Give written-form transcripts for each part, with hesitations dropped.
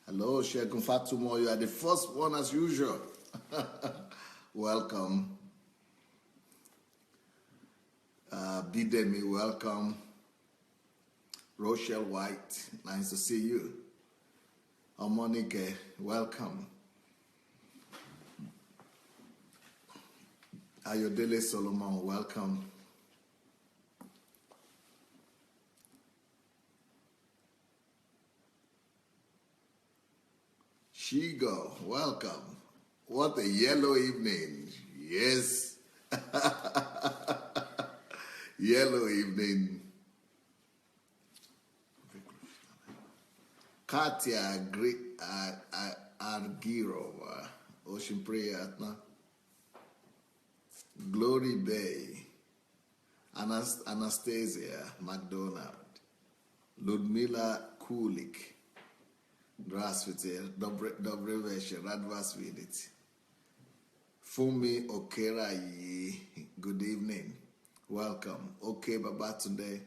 Hello, Sheikh Fatumo. You are the first one as usual. Welcome. Bidemi, welcome. Rochelle White, nice to see you. Omonike, welcome. Ayodele Solomon, welcome. Shigo, welcome. What a yellow evening. Yes. Yellow evening. Katia Argirova, Ocean Prayer, Glory Bay, Anastasia McDonald, Ludmila Kulik. Здравствуйте, добрый вечер, рад вас видеть. Fumi Okerayi, good evening, welcome. Okay, Babatunde.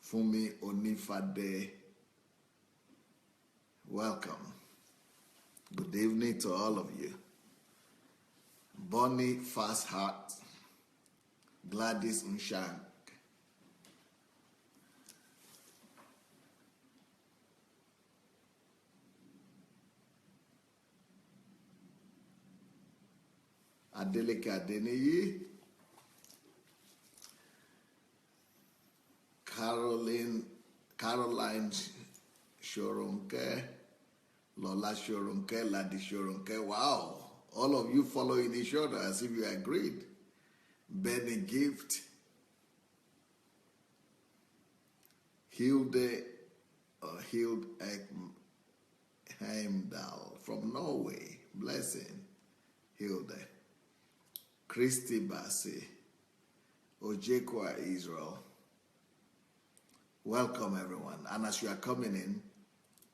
Fumi Onifade, welcome. Good evening to all of you. Bonnie Fast Heart, Gladys Unshank. Adeleka Adeniyi, Caroline Shoronke, Lola Shoronke, Ladi Shoronke. Wow, all of you following each other as if you agreed. Benny Gift, Hilde Heimdal from Norway. Blessing, Hilde. Christy Bassi, Ojekwa Israel. Welcome everyone. And as you are coming in,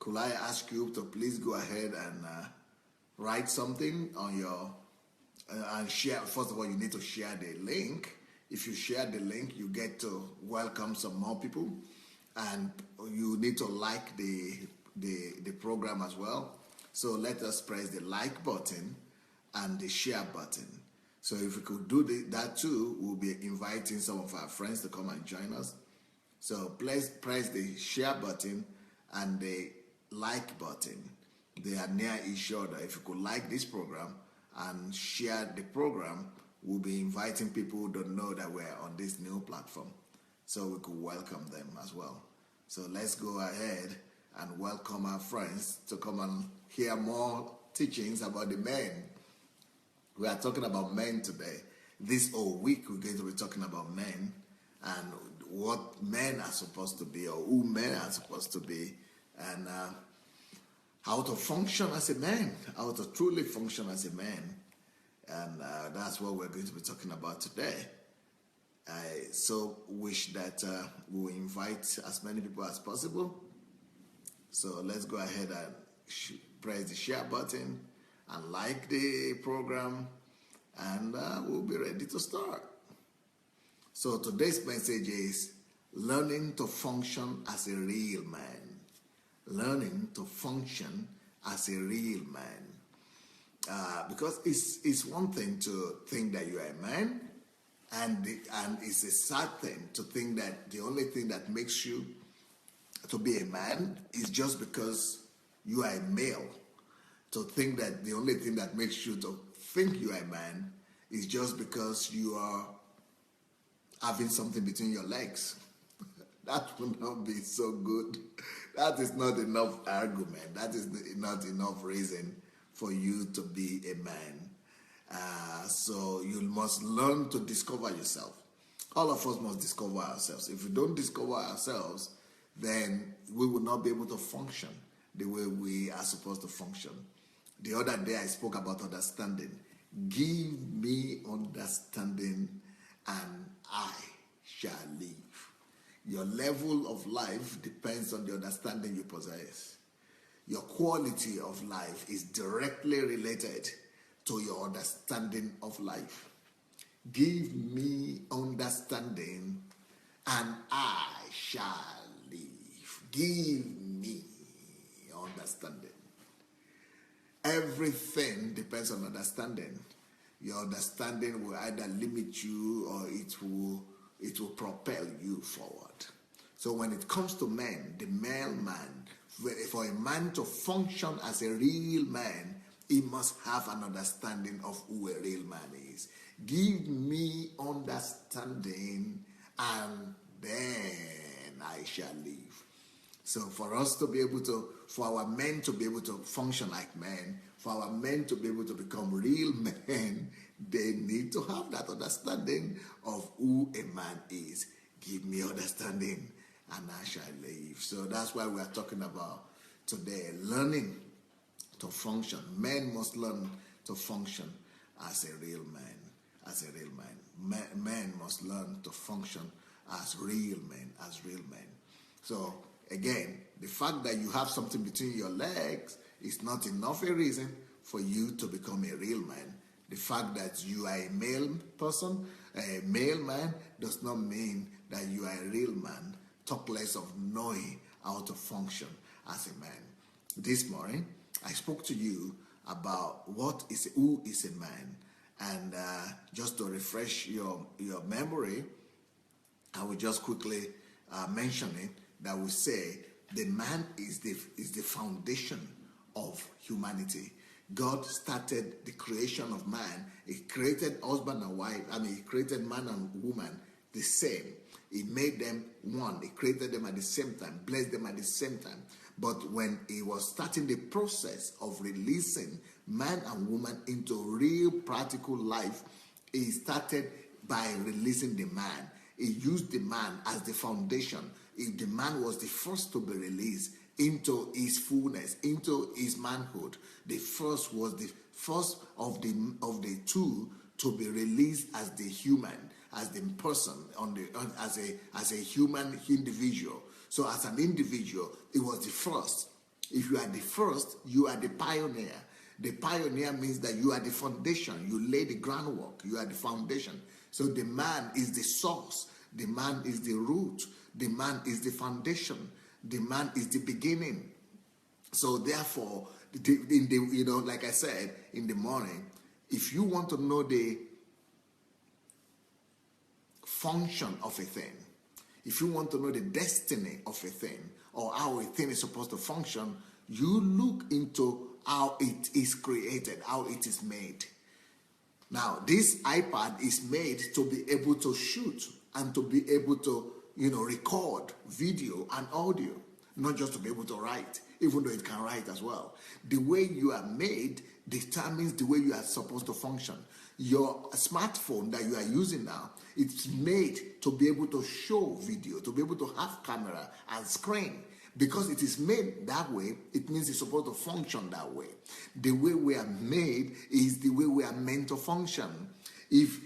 could I ask you to please go ahead and write something on your, and share. First of all, you need to share the link. If you share the link, you get to welcome some more people. And you need to like the program as well. So let us press the like button and the share button. So if we could do that too, we'll be inviting some of our friends to come and join us. So please press the share button and the like button. They are near each other. If you could like this program and share the program, we'll be inviting people who don't know that we're on this new platform. So we could welcome them as well. So let's go ahead and welcome our friends to come and hear more teachings about the men. We are talking about men today. This whole week we're going to be talking about men and what men are supposed to be, or who men are supposed to be, and how to function as a man, how to truly function as a man. And that's what we're going to be talking about today. I so wish that we'll invite as many people as possible. So let's go ahead and press the share button and like the program, and we'll be ready to start. So today's message is learning to function as a real man. Learning to function as a real man. Because it's one thing to think that you are a man, and it's a sad thing to think that the only thing that makes you to be a man is just because you are a male. To think that the only thing that makes you to think you are a man is just because you are having something between your legs. That would not be so good. That is not enough argument. That is not enough reason for you to be a man. So you must learn to discover yourself. All of us must discover ourselves. If we don't discover ourselves, then we will not be able to function the way we are supposed to function. The other day I spoke about understanding. Give me understanding and I shall live. Your level of life depends on the understanding you possess. Your quality of life is directly related to your understanding of life. Give me understanding and I shall live. Give me understanding. Everything depends on understanding. Your understanding will either limit you or it will propel you forward. So when it comes to men, the male man, for a man to function as a real man, he must have an understanding of who a real man is. Give me understanding, and then I shall live. So for us to be able to, for our men to be able to function like men, for our men to be able to become real men, they need to have that understanding of who a man is. Give me understanding and I shall live. So that's why we are talking about today, learning to function. Men must learn to function as a real man, as a real man. Men must learn to function as real men, as real men. So again, the fact that you have something between your legs is not enough a reason for you to become a real man. The fact that you are a male person, a male man, does not mean that you are a real man. Talk less of knowing how to function as a man. This morning, I spoke to you about who is a man. And just to refresh your memory, I will just quickly mention it, that will say the man is the foundation of humanity. God started the creation of man. He created husband and wife. He created man and woman the same. He made them one. He created them at the same time, blessed them at the same time. But when he was starting the process of releasing man and woman into real practical life, he started by releasing the man. He used the man as the foundation. The man was the first to be released into his fullness, into his manhood. The first was the first of the two to be released as the human, as the person, as a human individual. So as an individual, it was the first. If you are the first, you are the pioneer. The pioneer means that you are the foundation. You lay the groundwork. You are the foundation. So the man is the source. The man is the root. The man is the foundation. The man is the beginning. So therefore, like I said in the morning, if you want to know the function of a thing, if you want to know the destiny of a thing or how a thing is supposed to function, you look into how it is created, how it is made. Now, this iPad is made to be able to shoot and to be able to, record video and audio, not just to be able to write, even though it can write as well. The way you are made determines the way you are supposed to function. Your smartphone that you are using now, it's made to be able to show video, to be able to have camera and screen. Because it is made that way, it means it's supposed to function that way. The way we are made is the way we are meant to function. If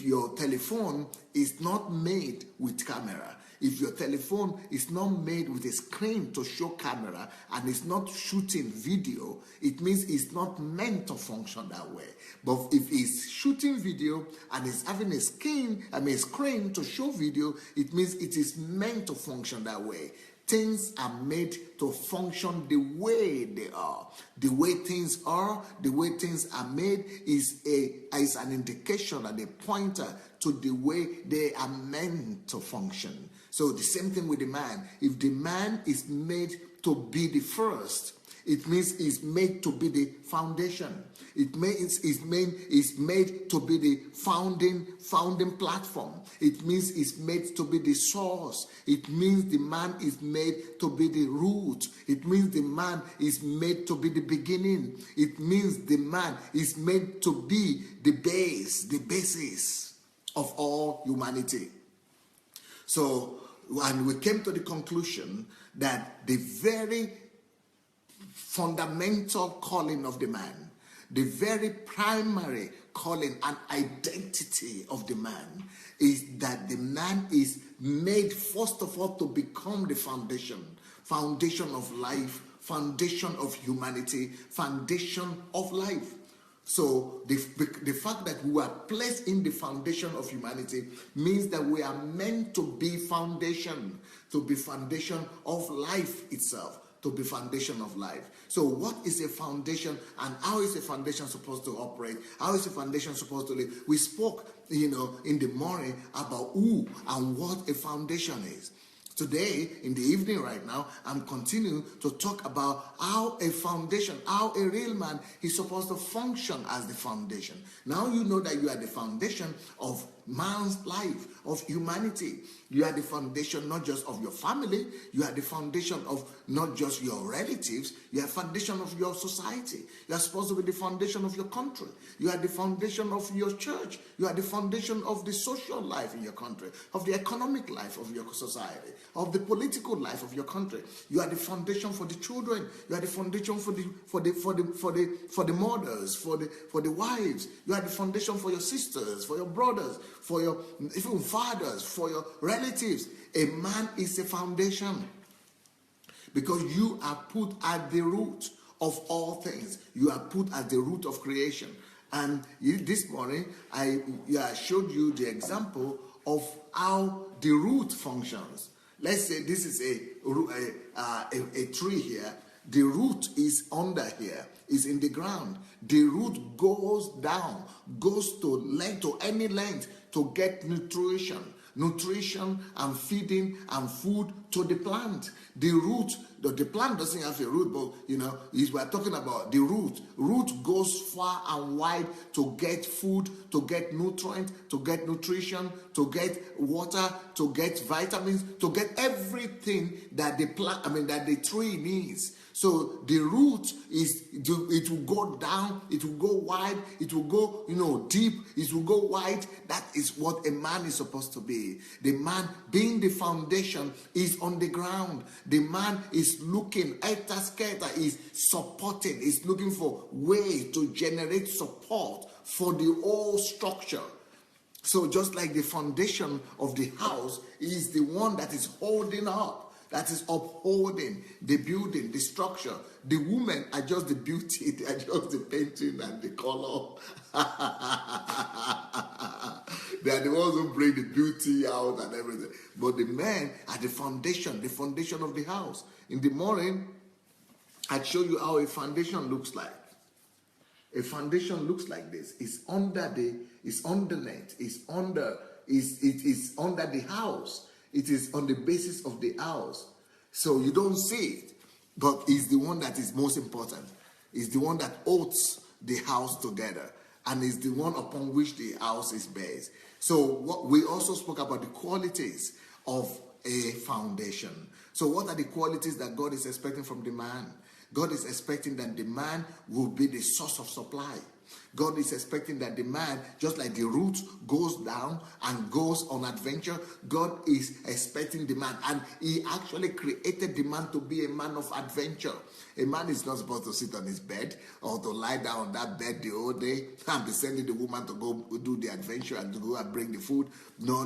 your telephone is not made with camera, if your telephone is not made with a screen to show camera and it's not shooting video, it means it's not meant to function that way. But if it's shooting video and it's having a screen to show video, it means it is meant to function that way. Things are made to function the way they are. The way things are, the way things are made is an indication and a pointer to the way they are meant to function. So the same thing with the man. If the man is made to be the first, it means it's made to be the foundation. It means it's made to be the founding platform. It means it's made to be the source. It means the man is made to be the root. It means the man is made to be the beginning. It means the man is made to be the basis of all humanity. So, and we came to the conclusion that the very fundamental calling of the man, the very primary calling and identity of the man, is that the man is made first of all to become the foundation of life, foundation of humanity, foundation of life. So the fact that we are placed in the foundation of humanity means that we are meant to be foundation of life itself. to be foundation of life. So what is a foundation, and how is a foundation supposed to operate? How is a foundation supposed to live? We spoke, in the morning about who and what a foundation is. Today, in the evening right now, I'm continuing to talk about how a foundation, how a real man is supposed to function as the foundation. Now you know that you are the foundation of man's life, of humanity. You are the foundation not just of your family, you are the foundation of not just your relatives, you are the foundation of your society. You are supposed to be the foundation of your country. You are the foundation of your church. You are the foundation of the social life in your country, of the economic life of your society, of the political life of your country. You are the foundation for the children. You are the foundation for the mothers, for the wives. You are the foundation for your sisters, for your brothers, for your even fathers, for your relatives. A man is a foundation because you are put at the root of all things. You are put at the root of creation. And this morning, I showed you the example of how the root functions. Let's say this is a tree here. The root is under here, is in the ground. The root goes down, goes to any length to get nutrition and feeding and food to the plant. The root, the plant doesn't have a root, but we're talking about the root. Root goes far and wide to get food, to get nutrient, to get nutrition, to get water, to get vitamins, to get everything that that the tree needs. So the root it will go down, it will go wide, it will go deep, it will go wide. That is what a man is supposed to be. The man, being the foundation, is on the ground. The man is looking, is supporting, is looking for ways to generate support for the whole structure. So just like the foundation of the house is the one that is holding up, that is upholding the building, the structure. The women are just the beauty, they are just the painting and the color. They are the ones who bring the beauty out and everything. But the men are the foundation of the house. In the morning, I'd show you how a foundation looks like. A foundation looks like this. It's under underneath. It is under the house. It is on the basis of the house. So you don't see it, but it's the one that is most important. It's the one that holds the house together, and is the one upon which the house is based. So we also spoke about the qualities of a foundation. So what are the qualities that God is expecting from the man? God is expecting that the man will be the source of supply. God is expecting that the man, just like the root goes down and goes on adventure, God is expecting the man, and he actually created the man to be a man of adventure. A man is not supposed to sit on his bed or to lie down on that bed the whole day and be sending the woman to go do the adventure and to go and bring the food. No.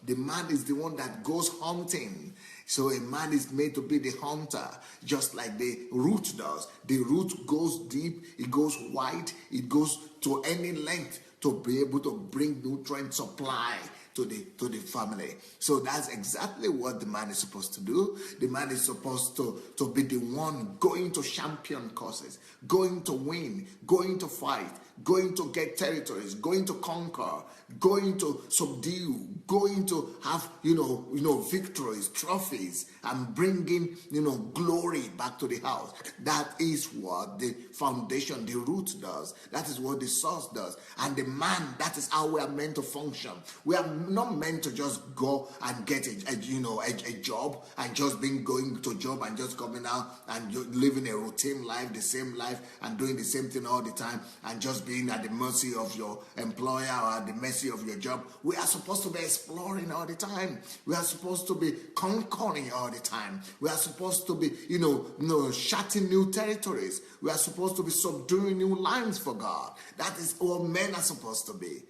The man is the one that goes hunting. So a man is made to be the hunter, just like the root does. The root goes deep, it goes wide, it goes to any length to be able to bring nutrient supply to the family. So that's exactly what the man is supposed to do. The man is supposed to be the one going to champion causes, going to win, going to fight, going to get territories, going to conquer, going to subdue, going to have victories, trophies, and bringing glory back to the house. That is what the foundation, the root does. That is what the source does. And the man, that is how we are meant to function. We are not meant to just go and get a job and just going to job and just coming out and living a routine life, the same life, and doing the same thing all the time, and just being at the mercy of your employer or at the mercy of your job. We are supposed to be exploring all the time. We are supposed to be conquering all the time. We are supposed to be, charting new territories. We are supposed to be subduing new lands for God. That is all men are supposed to be.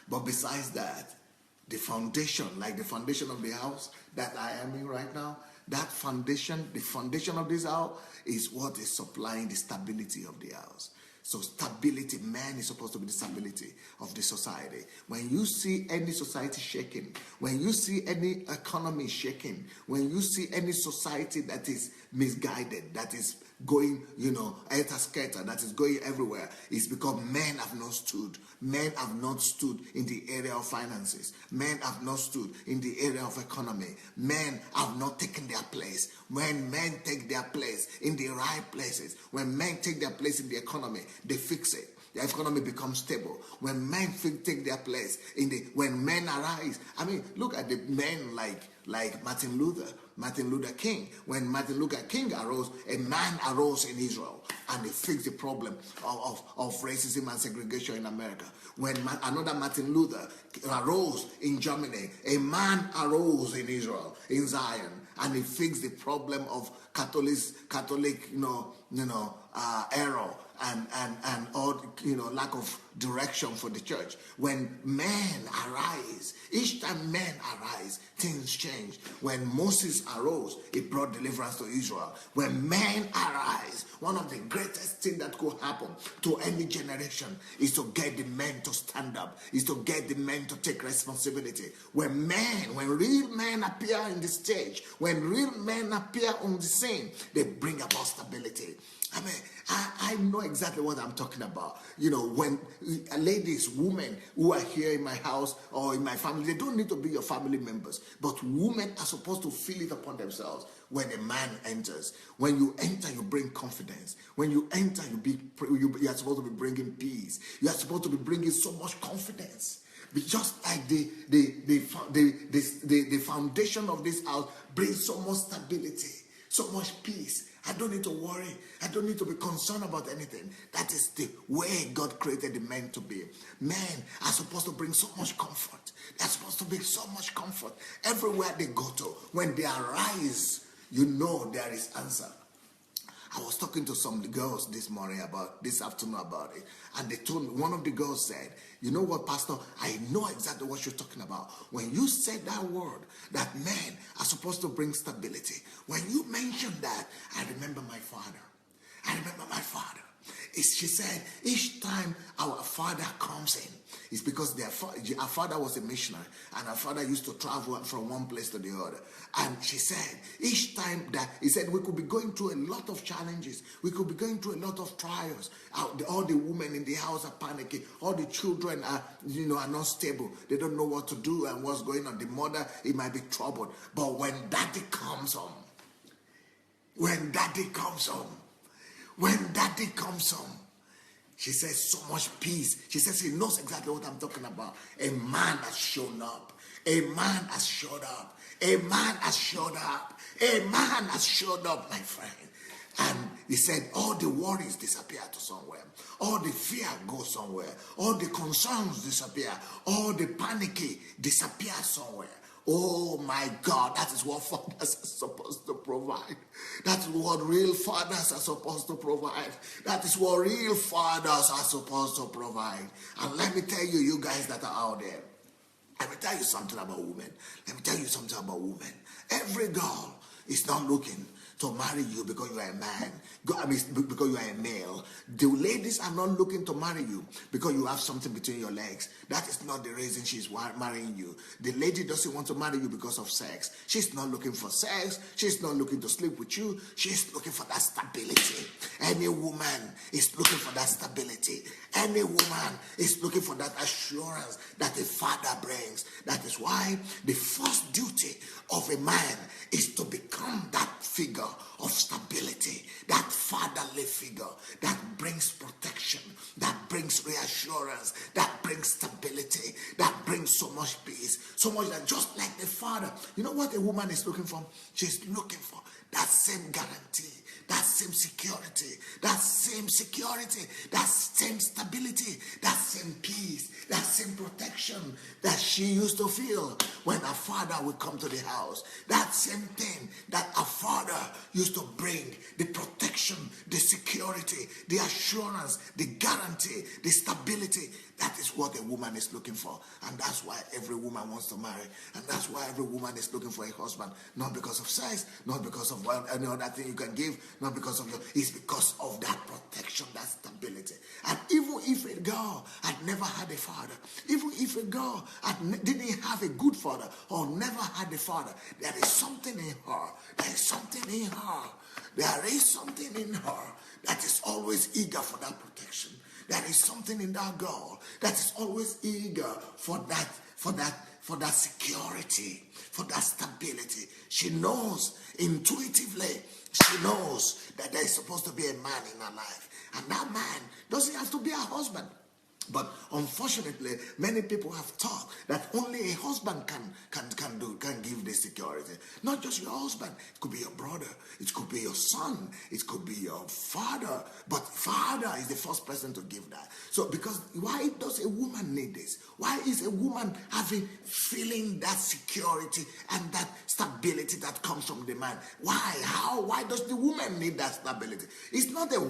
But besides that, the foundation, like the foundation of the house that I am in right now, that foundation, the foundation of this house is what is supplying the stability of the house. So stability, man is supposed to be the stability of the society. When you see any society shaking, when you see any economy shaking, when you see any society that is misguided, that is going, elter-skelter, that is going everywhere, it's because men have not stood. Men have not stood in the area of finances. Men have not stood in the area of economy. Men have not taken their place. When men take their place in the right places, when men take their place in the economy, they fix it. The economy becomes stable. When men take their place when men arise. I mean, look at the men like Martin Luther King. When Martin Luther King arose, a man arose in Israel and he fixed the problem of racism and segregation in America. When another Martin Luther arose in Germany, a man arose in Israel, in Zion, and he fixed the problem of Catholic error and all, lack of direction for the church. When men arise, each time men arise, things change. When Moses arose, it brought deliverance to Israel. When men arise, one of the greatest things that could happen to any generation is to get the men to stand up, is to get the men to take responsibility. When real men appear in the stage, when real men appear on the scene, they bring about stability. I mean, I know exactly what I'm talking about. When ladies, women who are here in my house or in my family, they don't need to be your family members, but women are supposed to feel it upon themselves when a man enters. When you enter, you bring confidence. When you enter, you are supposed to be bringing peace. You are supposed to be bringing so much confidence. Just like the foundation of this house brings so much stability, so much peace. I don't need to worry. I don't need to be concerned about anything. That is the way God created the men to be. Men are supposed to bring so much comfort. They're supposed to bring so much comfort. Everywhere they go to, when they arise, there is answer. I was talking to some girls this afternoon about it, and they told me, one of the girls said, "You know what, Pastor, I know exactly what you're talking about. When you said that word, that men are supposed to bring stability, when you mentioned that, I remember my father. She said, each time our father comes in, it's because our father was a missionary, and our father used to travel from one place to the other. And she said, each time he said, we could be going through a lot of challenges. We could be going through a lot of trials. All the women in the house are panicking. All the children are not stable. They don't know what to do and what's going on. The mother, it might be troubled. But when daddy comes home, she says, so much peace. She says, he knows exactly what I'm talking about. A man has shown up. A man has showed up. A man has showed up. A man has showed up, my friend. And he said, all the worries disappear to somewhere. All the fear goes somewhere. All the concerns disappear. All the panicky disappear somewhere. Oh my God, that is what fathers are supposed to provide. That's what real fathers are supposed to provide. That is what real fathers are supposed to provide. And let me tell you, you guys that are out there, let me tell you something about women. Every girl is not looking to marry you because you are a man. Because you are a male. The ladies are not looking to marry you because you have something between your legs. That is not the reason she's marrying you. The lady doesn't want to marry you because of sex. She's not looking for sex. She's not looking to sleep with you. She's looking for that stability. Any woman is looking for that stability. Any woman is looking for that assurance that a father brings. That is why the first duty of a man is to become that figure of stability, that fatherly figure that brings protection, that brings reassurance, that brings stability, that brings so much peace, so much that just like the father, you know what a woman is looking for? She's looking for that same guarantee, that same security, that same stability, that same peace, that same protection that she used to feel when her father would come to the house. That same thing that her father used to bring, the protection, the security, the assurance, the guarantee, the stability. That is what a woman is looking for. And that's why every woman wants to marry. And that's why every woman is looking for a husband. Not because of sex, not because of any other thing you can give, not because of it's because of that protection, that stability. And even if a girl had never had a father, even if a girl didn't have a good father or never had a father, there is something in her. There is something in her. There is something in her that is always eager for that protection. There is something in that girl that is always eager for that security, for that stability. She knows intuitively, she knows that there is supposed to be a man in her life. And that man doesn't have to be her husband. But unfortunately, many people have thought that only a husband can give this security. Not just your husband. It could be your brother. It could be your son. It could be your father. But father is the first person to give that. So because why does a woman need this? Why is a woman feeling that security and that stability that comes from the man? Why? How? Why does the woman need that stability? It's not a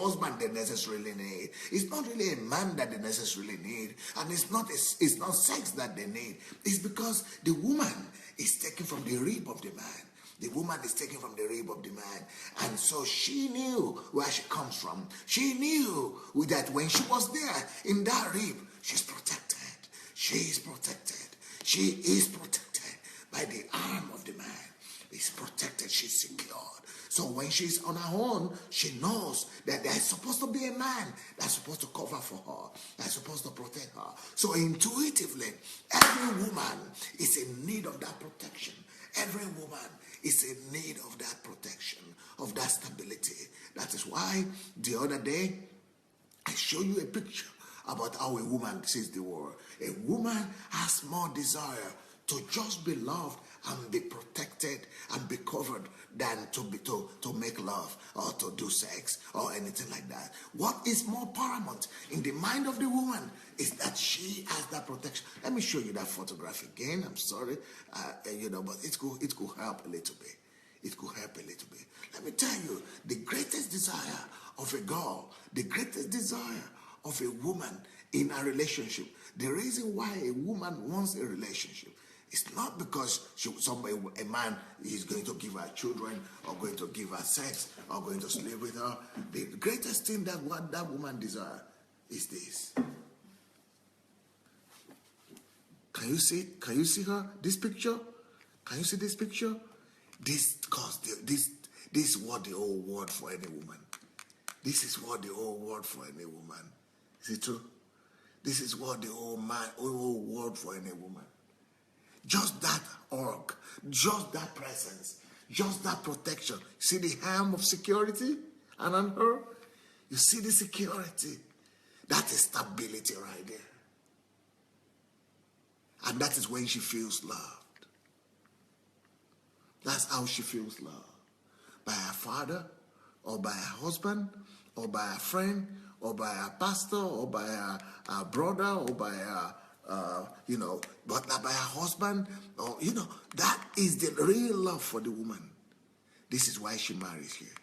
husband they necessarily need. It's not really a man that they necessarily need, and it's not sex that they need. It's because the woman is taken from the rib of the man. The woman is taken from the rib of the man, and so she knew where she comes from. She knew that when she was there in that rib, she's protected. She is protected. She is protected by the arm of the man. She's protected. She's secured. So when she's on her own, she knows that there's supposed to be a man that's supposed to cover for her, that's supposed to protect her. So intuitively, every woman is in need of that protection. Every woman is in need of that protection, of that stability. That is why the other day, I showed you a picture about how a woman sees the world. A woman has more desire to just be loved and be protected and be covered than to make love or to do sex or anything like that. What is more paramount in the mind of the woman is that she has that protection. Let me show you that photograph again. I'm sorry, but it could help a little bit. It could help a little bit. Let me tell you, the greatest desire of a girl, the greatest desire of a woman in a relationship, the reason why a woman wants a relationship, it's not because a man is going to give her children or going to give her sex or going to sleep with her. The greatest thing that what that woman desires is this. Can you see? Can you see her? This picture? Can you see this picture? This is what the whole word for any woman. This is what the whole word for any woman. Is it true? This is what the whole word for any woman. Just that org, just that presence, just that protection. See the arm of security and on her? You see the security. That is stability right there. And that is when she feels loved. That's how she feels loved. By her father, or by her husband, or by her friend, or by her pastor, or by her brother, or by her but by her husband, or that is the real love for the woman. This is why she marries here.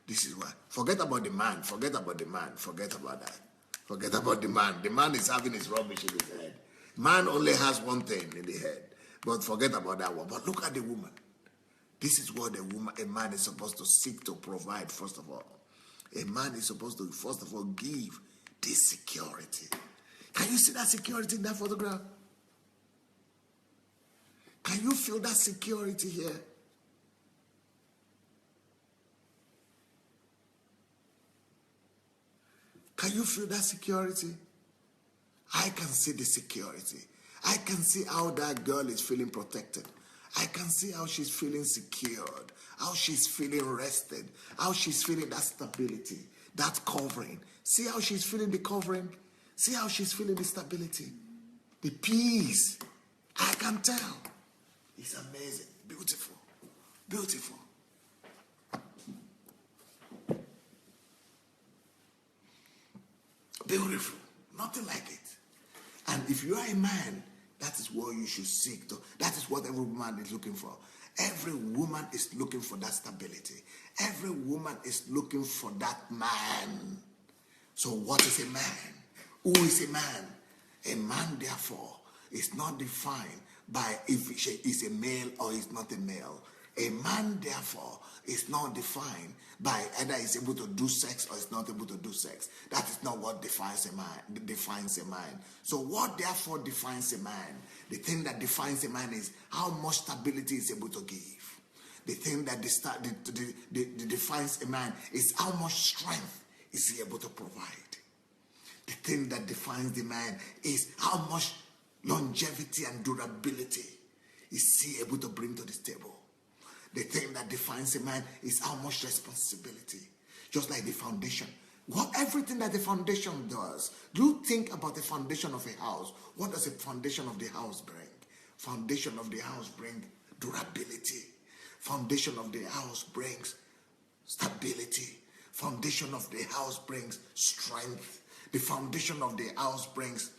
This is why. Forget about the man. Forget about the man. Forget about that. Forget about the man. The man is having his rubbish in his head. Man only has one thing in the head. But forget about that one. But look at the woman. This is what a man is supposed to seek to provide, first of all. A man is supposed to, first of all, give this security. Can you see that security in that photograph? Can you feel that security here? Can you feel that security? I can see the security. I can see how that girl is feeling protected. I can see how she's feeling secured, how she's feeling rested, how she's feeling that stability, that covering. See how she's feeling the covering? See how she's feeling the stability, the peace. I can tell. It's amazing. Beautiful. Beautiful. Beautiful. Nothing like it. And if you are a man, that is what you should seek to. That is what every woman is looking for. Every woman is looking for that stability. Every woman is looking for that man. So what is a man? Who is a man? A man, therefore, is not defined by if he is a male or is not a male. A man, therefore, is not defined by either is able to do sex or is not able to do sex. That is not what defines a man. So what therefore defines a man? The thing that defines a man is how much stability is able to give. The thing that defines a man is how much strength is he able to provide. The thing that defines the man is how much longevity and durability is he able to bring to this table. The thing that defines a man is how much responsibility. Just like the foundation. Everything that the foundation does. Do you think about the foundation of a house? What does the foundation of the house bring? Foundation of the house brings durability. Foundation of the house brings stability. Foundation of the house brings strength. The foundation of the house brings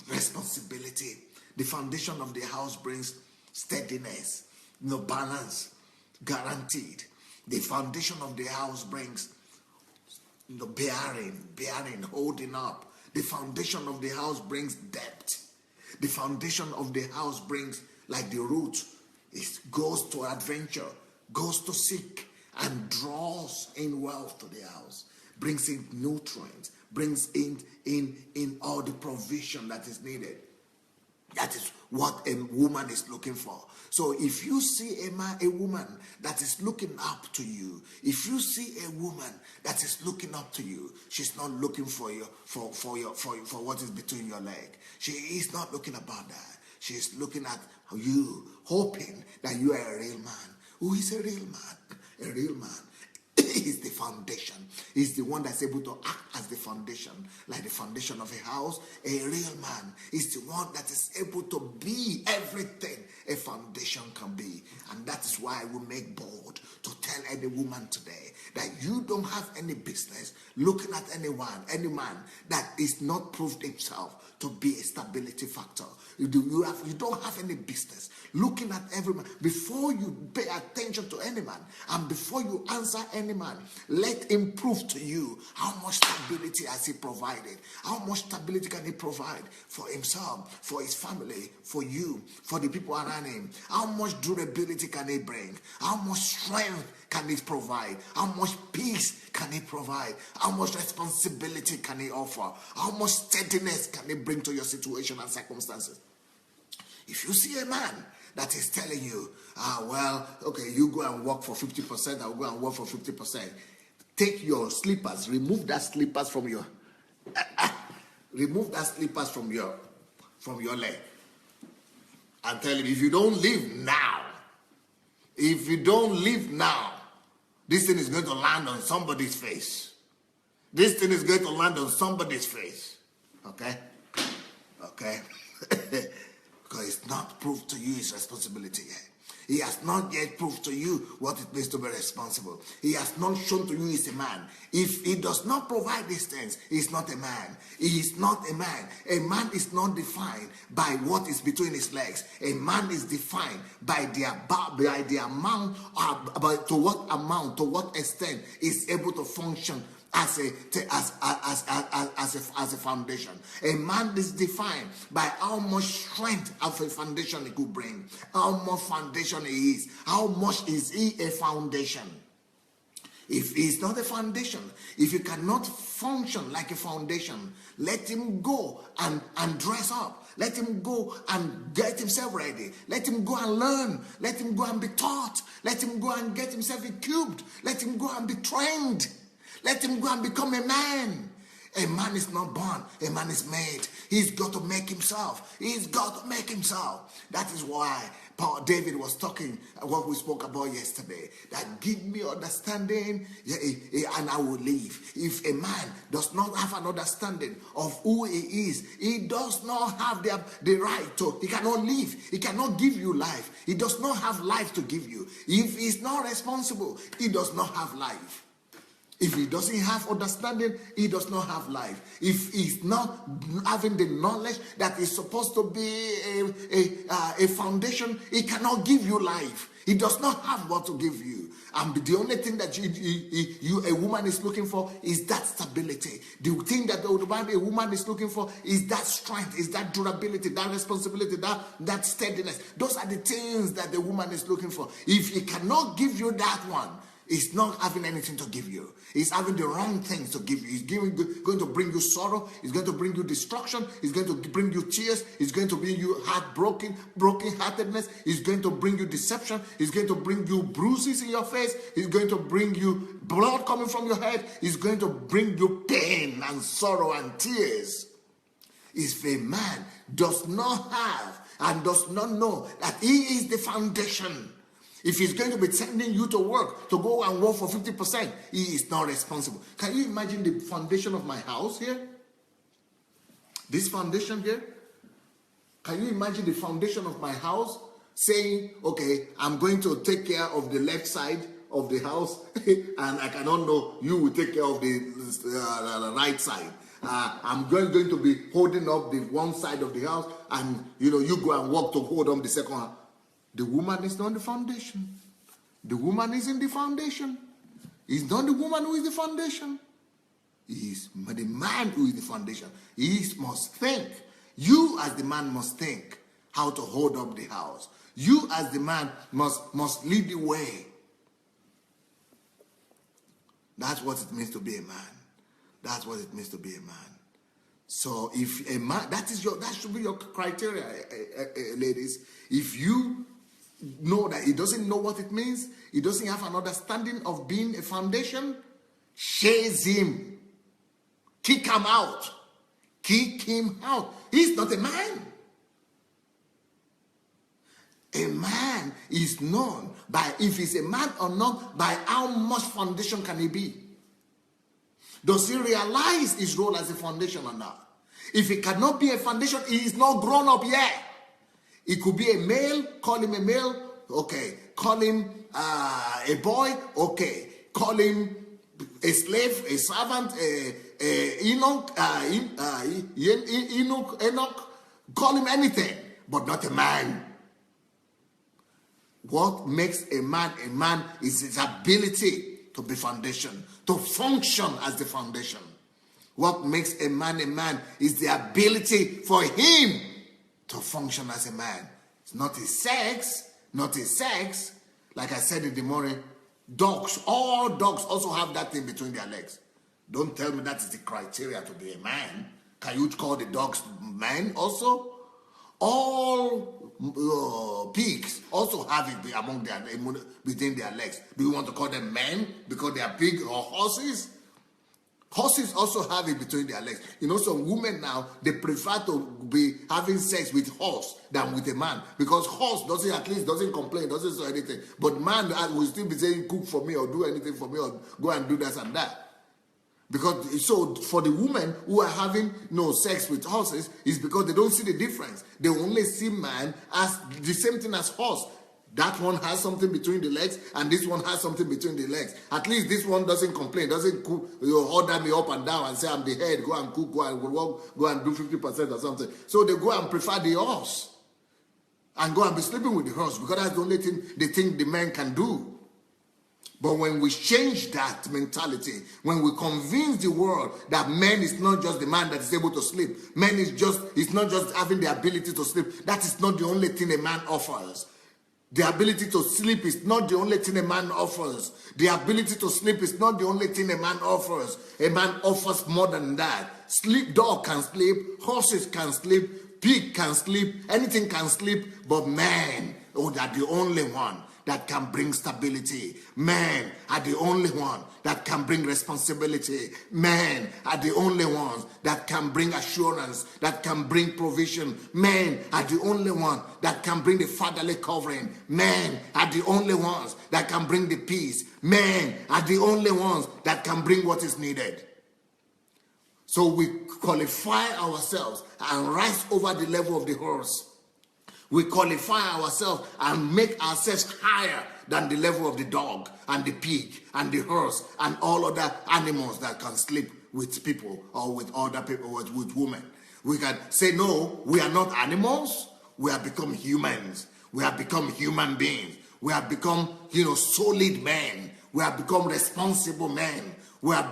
responsibility. The foundation of the house brings steadiness, balance, guaranteed. The foundation of the house brings bearing, holding up. The foundation of the house brings depth. The foundation of the house brings, like the root, it goes to adventure, goes to seek, and draws in wealth to the house. Brings in nutrients, brings in all the provision that is needed. That is what a woman is looking for. So if you see a woman that is looking up to you, if you see a woman that is looking up to you, she's not looking for you for what is between your leg. She is not looking about that. She is looking at you, hoping that you are a real man. Who is a real man? A real man is the foundation. He's the one that's able to act as the foundation, like the foundation of a house. A real man is the one that is able to be everything a foundation can be. And that is why we make bold to tell any woman today that you don't have any business looking at any man that is not proved himself to be a stability factor. You don't have any business looking at every man. Before you pay attention to any man and before you answer any man, let him prove to you how much stability has he provided. How much stability can he provide for himself, for his family, for you, for the people around him. How much durability can he bring? How much strength can he provide? How much peace can he provide? How much responsibility can he offer? How much steadiness can he bring to your situation and circumstances? If you see a man that is telling you, you go and work for 50%, I'll go and work for 50%. Take your slippers, remove that slippers from your leg. And tell him, if you don't leave now, this thing is going to land on somebody's face. This thing is going to land on somebody's face. Okay? Because it's not proved to you his responsibility yet. He has not yet proved to you what it means to be responsible. He has not shown to you he's a man. If he does not provide these things, he's not a man. He is not a man. A man is not defined by what is between his legs. A man is defined by the amount, to what extent is able to function as a foundation. A man is defined by how much strength of a foundation he could bring, how much foundation he is, how much is he a foundation. If he's not a foundation, if he cannot function like a foundation, let him go and dress up. Let him go and get himself ready. Let him go and learn. Let him go and be taught. Let him go and get himself equipped. Let him go and be trained. Let him go and become a man. A man is not born. A man is made. He's got to make himself. He's got to make himself. That is why David was talking what we spoke about yesterday. That give me understanding and I will live. If a man does not have an understanding of who he is, he does not have the right to. He cannot live. He cannot give you life. He does not have life to give you. If he's not responsible, he does not have life. If he doesn't have understanding, he does not have life. If he's not having the knowledge that is supposed to be a foundation, he cannot give you life. He does not have what to give you. And the only thing that you a woman is looking for is that stability. The thing that a woman is looking for is that strength, is that durability, that responsibility, that steadiness. Those are the things that the woman is looking for. If he cannot give you that one, he's not having anything to give you. He's having the wrong things to give you. He's going to bring you sorrow. He's going to bring you destruction. He's going to bring you tears. He's going to bring you broken-heartedness. He's going to bring you deception. He's going to bring you bruises in your face. He's going to bring you blood coming from your head. He's going to bring you pain and sorrow and tears. If a man does not have and does not know that he is the foundation, if he's going to be sending you to work, to go and work for 50%, he is not responsible. Can you imagine the foundation of my house here? This foundation here? Can you imagine the foundation of my house saying, okay, I'm going to take care of the left side of the house and I cannot know you will take care of the right side. I'm going to be holding up the one side of the house and you go and work to hold on the second house. The woman is not the foundation. The woman is in the foundation. It's not the woman who is the foundation. It's the man who is the foundation. He must think. You as the man must think how to hold up the house. You as the man must lead the way. That's what it means to be a man. That's what it means to be a man. So if a man, that should be your criteria, ladies. If you know that he doesn't know what it means, he doesn't have an understanding of being a foundation, chase him. Kick him out. Kick him out. He's not a man. A man is known by, if he's a man or not, by how much foundation can he be. Does he realize his role as a foundation or not? If he cannot be a foundation, he is not grown up yet. It could be a male, call him a male, okay. Call him a boy, okay. Call him a slave, a servant, Enoch. Call him anything, but not a man. What makes a man is his ability to be foundation, to function as the foundation. What makes a man is the ability for him to function as a man. It's not his sex, Like I said in the morning, all dogs also have that thing between their legs. Don't tell me that is the criteria to be a man. Can you call the dogs men also? All pigs also have it between their legs. Do you want to call them men because they are big, or horses? Horses also have it between their legs. Some women now, they prefer to be having sex with horse than with a man. Because horse doesn't complain, doesn't say anything. But man will still be saying, cook for me or do anything for me or go and do this and that. Because, so for the women who are having sex with horses, is because they don't see the difference. They only see man as the same thing as horse. That one has something between the legs, and this one has something between the legs. At least this one doesn't complain, doesn't order me up and down and say I'm the head, go and cook, go and walk, go and do 50% or something. So they go and prefer the horse and go and be sleeping with the horse because that's the only thing they think the man can do. But when we change that mentality, when we convince the world that man is not just the man that is able to sleep, man is not just having the ability to sleep, that is not the only thing a man offers. The ability to sleep is not the only thing a man offers. The ability to sleep is not the only thing a man offers. A man offers more than that. Dog can sleep, horses can sleep, pig can sleep, anything can sleep, but man, they're the only one that can bring stability. Men are the only one that can bring responsibility. Men are the only ones that can bring assurance, that can bring provision. Men are the only one that can bring the fatherly covering. Men are the only ones that can bring the peace. Men are the only ones that can bring what is needed. So we qualify ourselves and rise over the level of the horse. We qualify ourselves and make ourselves higher than the level of the dog and the pig and the horse and all other animals that can sleep with people or with other people, with women. We can say, no, we are not animals. We have become humans. We have become human beings. We have become, solid men. We have become responsible men. We have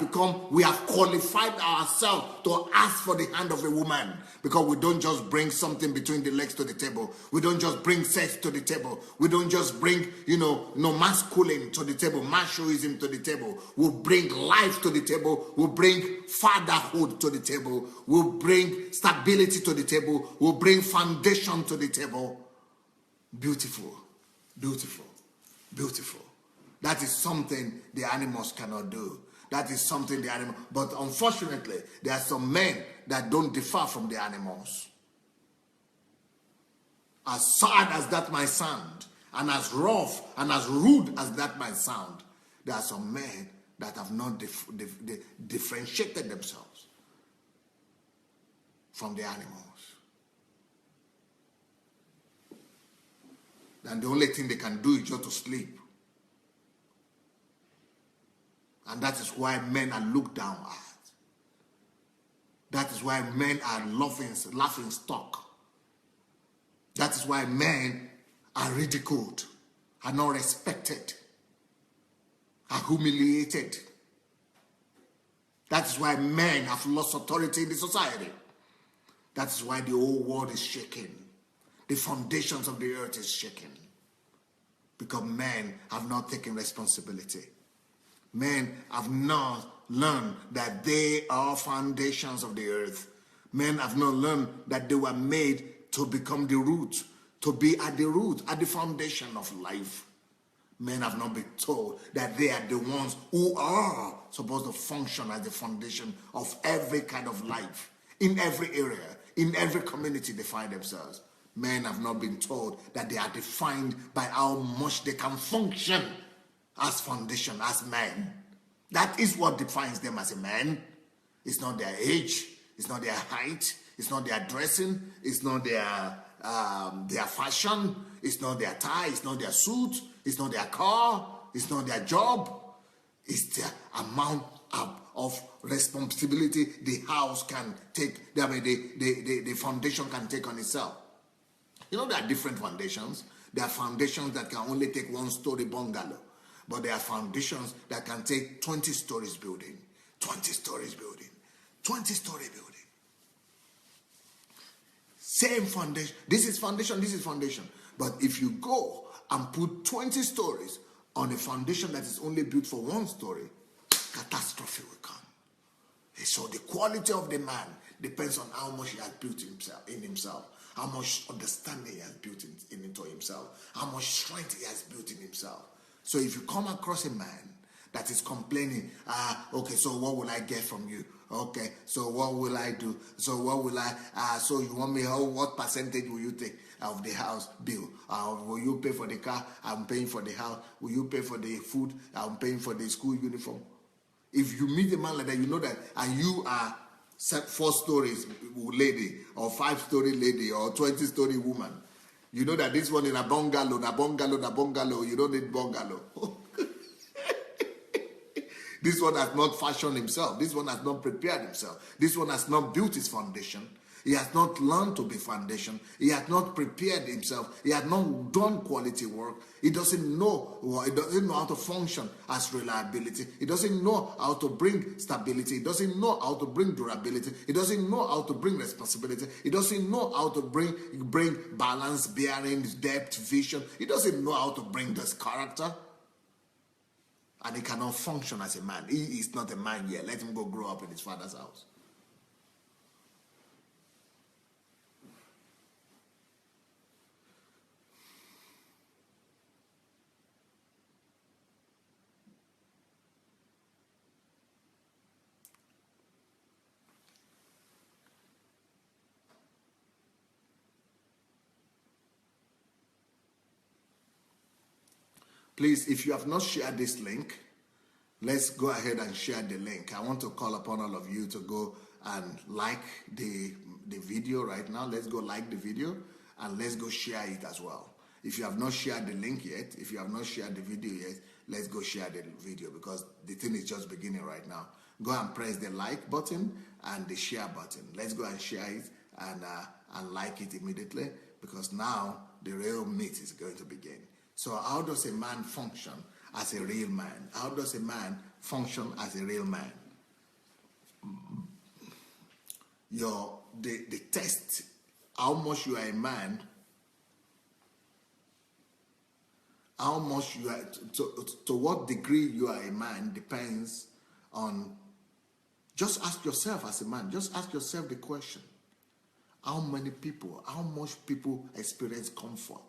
qualified ourselves to ask for the hand of a woman, because we don't just bring something between the legs to the table. We don't just bring sex to the table. We don't just bring, no masculine to the table, machoism to the table. We'll bring life to the table. We'll bring fatherhood to the table. We'll bring stability to the table. We'll bring foundation to the table. Beautiful, beautiful, beautiful. That is something the animals cannot do. That is something the animal. But unfortunately, there are some men that don't differ from the animals. As sad as that might sound, and as rough and as rude as that might sound, there are some men that have not differentiated themselves from the animals. And the only thing they can do is just to sleep. And that is why men are looked down at. That is why men are laughing stock. That is why men are ridiculed, are not respected, are humiliated. That is why men have lost authority in the society. That is why the whole world is shaking. The foundations of the earth is shaking. Because men have not taken responsibility. Men have not learned that they are foundations of the earth. Men have not learned that they were made to become the root, to be at the root, at the foundation of life. Men have not been told that they are the ones who are supposed to function as the foundation of every kind of life, in every area, in every community they find themselves. Men have not been told that they are defined by how much they can function as foundation, as men. That is what defines them as a man. It's not their age, it's not their height, it's not their dressing, it's not their fashion, it's not their tie, it's not their suit, it's not their car, it's not their job. It's the amount of responsibility the house can take, the foundation can take on itself. There are different foundations. There are foundations that can only take 1-story bungalow. But there are foundations that can take 20 stories building, 20 stories building, 20-story building. Same foundation. This is foundation, this is foundation. But if you go and put 20 stories on a foundation that is only built for 1 story, catastrophe will come. So the quality of the man depends on how much he has built in himself, how much understanding he has built into himself, how much strength he has built in himself. So if you come across a man that is complaining, okay, so what will I get from you? Okay, so what will I do? So what will so you want me, what percentage will you take of the house bill? Will you pay for the car? I'm paying for the house. Will you pay for the food? I'm paying for the school uniform. If you meet a man like that, you know that, and you are 4 stories lady, or 5-story lady, or 20-story woman, you know that this one in a bungalow, you don't need bungalow. This one has not fashioned himself. This one has not prepared himself. This one has not built his foundation. He has not learned to be foundation. He has not prepared himself. He has not done quality work. He doesn't know how to function as reliability. He doesn't know how to bring stability. He doesn't know how to bring durability. He doesn't know how to bring responsibility. He doesn't know how to bring balance, bearing, depth, vision. He doesn't know how to bring this character. And he cannot function as a man. He is not a man yet. Let him go grow up in his father's house. Please, if you have not shared this link, let's go ahead and share the link. I want to call upon all of you to go and like the video right now. Let's go like the video and let's go share it as well. If you have not shared the link yet, if you have not shared the video yet, let's go share the video, because the thing is just beginning right now. Go and press the like button and the share button. Let's go and share it and like it immediately, because now the real meat is going to begin. So how does a man function as a real man? How does a man function as a real man? The test, how much you are a man, how much you are, to what degree you are a man depends on, just ask yourself as a man, just ask yourself the question. How much people experience comfort,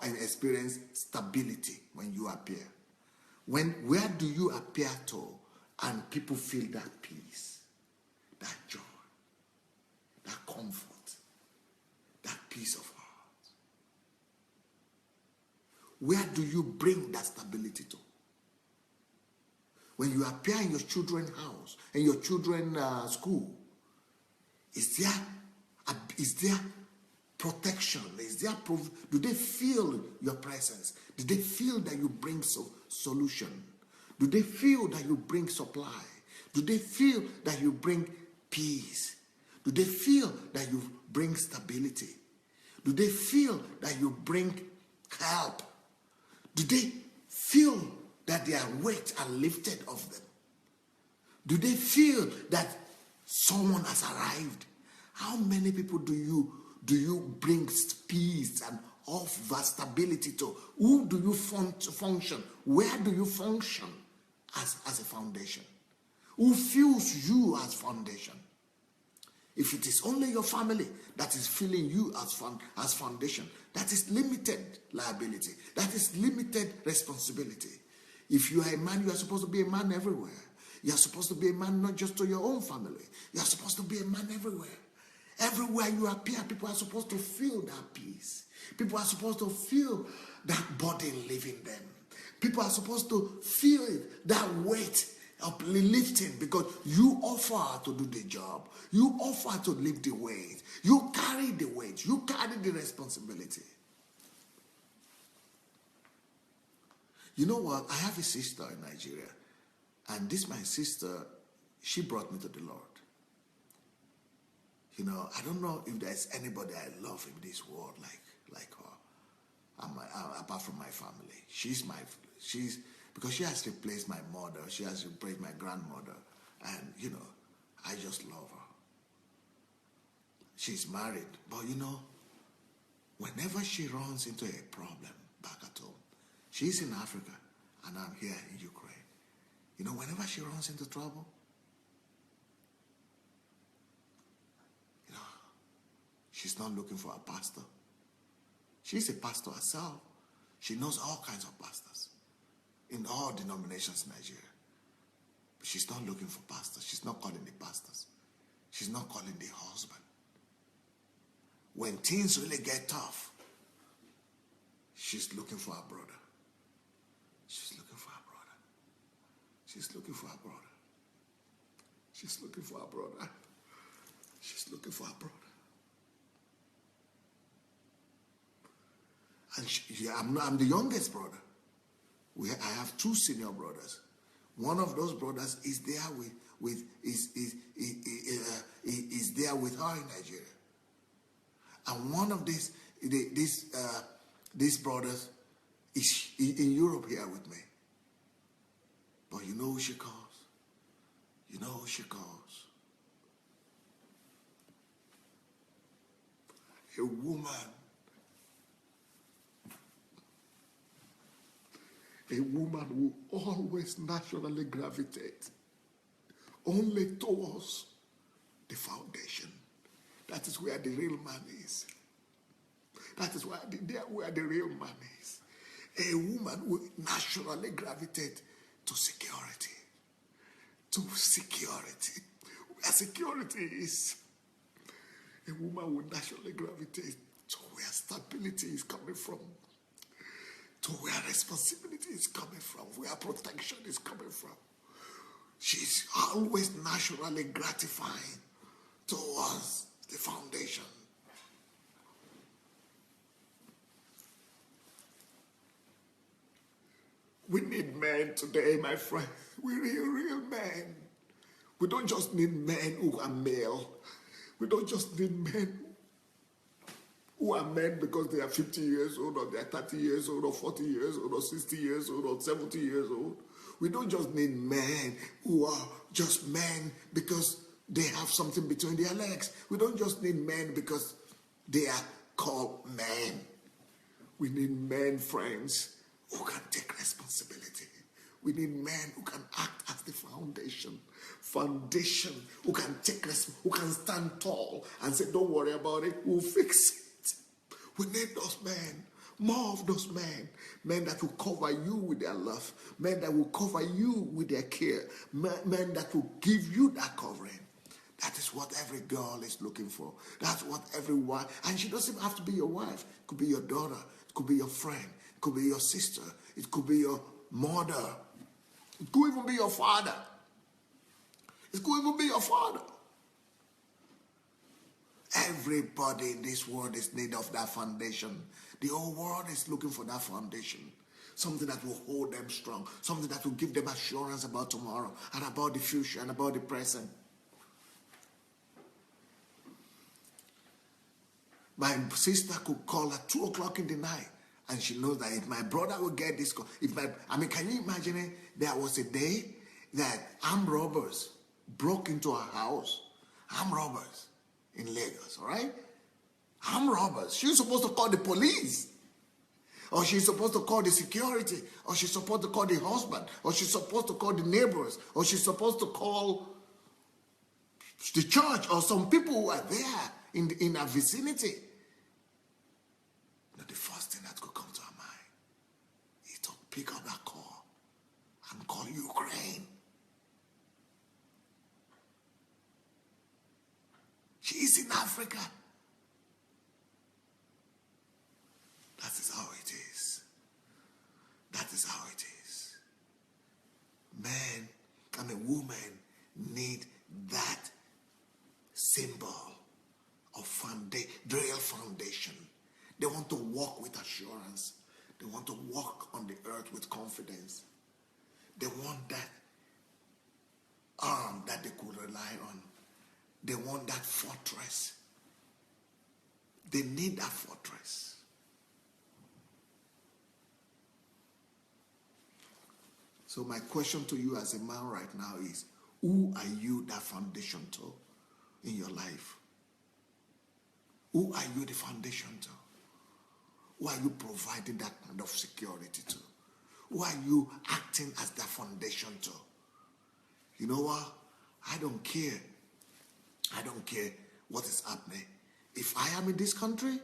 and experience stability when you appear? Where do you appear to and people feel that peace, that joy, that comfort, that peace of heart? Where do you bring that stability to? When you appear in your children's house, in your children's school, is there protection? Do they feel your presence? Do they feel that you bring solution? Do they feel that you bring supply? Do they feel that you bring peace? Do they feel that you bring stability? Do they feel that you bring help? Do they feel that their weights are lifted off them? Do they feel that someone has arrived? How many people do you bring peace and of stability to? Who do you function? Where do you function as a foundation? Who feels you as foundation? If it is only your family that is feeling you as foundation, that is limited liability. That is limited responsibility. If you are a man, you are supposed to be a man everywhere. You are supposed to be a man not just to your own family. You are supposed to be a man everywhere. Everywhere you appear, people are supposed to feel that peace. People are supposed to feel that burden leaving them. People are supposed to feel that weight of lifting, because you offer to do the job. You offer to lift the weight. You carry the weight. You carry the responsibility. You know what? I have a sister in Nigeria, and my sister, she brought me to the Lord. You know, I don't know if there's anybody I love in this world like her, apart from my family. She's because she has replaced my mother. She has replaced my grandmother, and you know, I just love her. She's married, but you know, whenever she runs into a problem back at home, she's in Africa, and I'm here in Ukraine. You know, whenever she runs into trouble, you know, she's not looking for a pastor. She's a pastor herself. She knows all kinds of pastors in all denominations in Nigeria. But she's not looking for pastors. She's not calling the pastors. She's not calling the husband. When things really get tough, she's looking for her brother. She's looking for her brother. She's looking for her brother. She's looking for her brother. She's looking for her brother. And I'm the youngest brother. I have two senior brothers. One of those brothers is there is there with her in Nigeria. And one of these brothers is in Europe here with me. But you know who she calls? You know who she calls? A woman. A woman will always naturally gravitate only towards the foundation. That is where the real man is. That is where the real man is. A woman will naturally gravitate to security. To security. Where security is, a woman will naturally gravitate to where stability is coming from. To where responsibility is coming from, where protection is coming from. She's always naturally gratifying towards the foundation. We need men today, my friend. We need real men. We don't just need men who are male. We don't just need men who are men because they are 50 years old, or they are 30 years old, or 40 years old, or 60 years old, or 70 years old. We don't just need men who are just men because they have something between their legs. We don't just need men because they are called men. We need men, friends, who can take responsibility. We need men who can act as the foundation, who can who can stand tall and say, don't worry about it, we'll fix it. We need those men, more of those men that will cover you with their love, men that will cover you with their care, men that will give you that covering. That is what every girl is looking for. That's what every wife, and she doesn't have to be your wife. It could be your daughter, it could be your friend, it could be your sister, it could be your mother, it could even be your father. It could even be your father. Everybody in this world is in need of that foundation. The whole world is looking for that foundation. Something that will hold them strong. Something that will give them assurance about tomorrow and about the future and about the present. My sister could call at 2 o'clock in the night, and she knows that if my brother will get this call, can you imagine it? There was a day that armed robbers broke into her house. Armed robbers in Lagos, all right? Armed robbers. She's supposed to call the police, or she's supposed to call the security, or she's supposed to call the husband, or she's supposed to call the neighbors, or she's supposed to call the church, or some people who are there in her vicinity. But the first thing that could come to her mind is to pick up that call and call Ukraine. She is in Africa. That is how it is. That is how it is. Women need that symbol of real foundation. They want to walk with assurance. They want to walk on the earth with confidence. They want that arm that they could rely on. They want that fortress. They need that fortress. So my question to you as a man right now is, who are you that foundation to in your life? Who are you the foundation to? Who are you providing that kind of security to? Who are you acting as that foundation to? You know what? I don't care. I don't care what is happening. If I am in this country,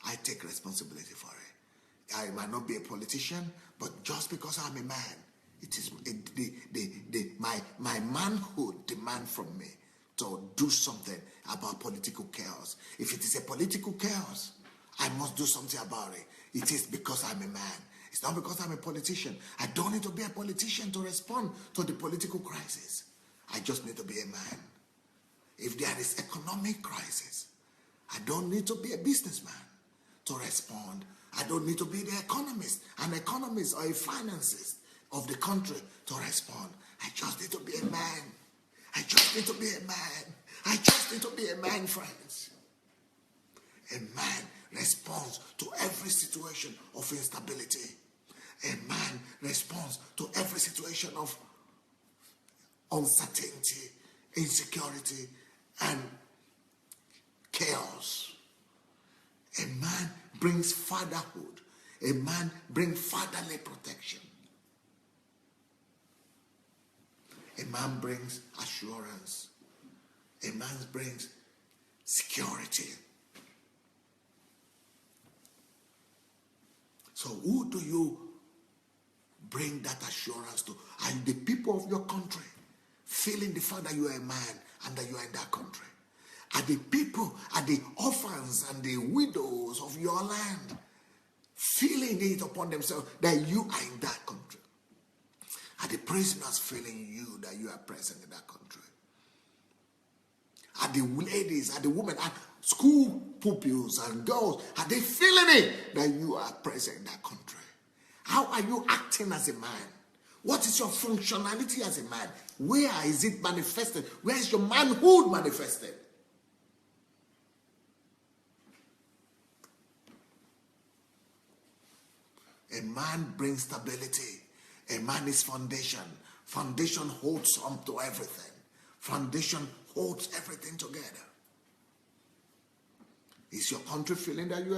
I take responsibility for it. I might not be a politician, but just because I'm a man, it is my manhood demand from me to do something about political chaos. If it is a political chaos, I must do something about it. It is because I'm a man. It's not because I'm a politician. I don't need to be a politician to respond to the political crisis. I just need to be a man. If there is economic crisis, I don't need to be a businessman to respond. I don't need to be an economist or a financist of the country to respond. I just need to be a man. I just need to be a man. I just need to be a man, friends. A man responds to every situation of instability. A man responds to every situation of uncertainty, insecurity, and chaos. A man brings fatherhood. A man brings fatherly protection. A man brings assurance. A man brings security. So who do you bring that assurance to? Are the people of your country feeling the fact that you are a man and that you are in that country? Are the people, are the orphans and the widows of your land feeling it upon themselves that you are in that country? Are the prisoners feeling you that you are present in that country? Are the ladies, are the women, are school pupils and girls, are they feeling it that you are present in that country? How are you acting as a man? What is your functionality as a man? Where is it manifested? Where is your manhood manifested? A man brings stability. A man is foundation. Foundation holds on to everything. Foundation holds everything together. Is your country feeling that you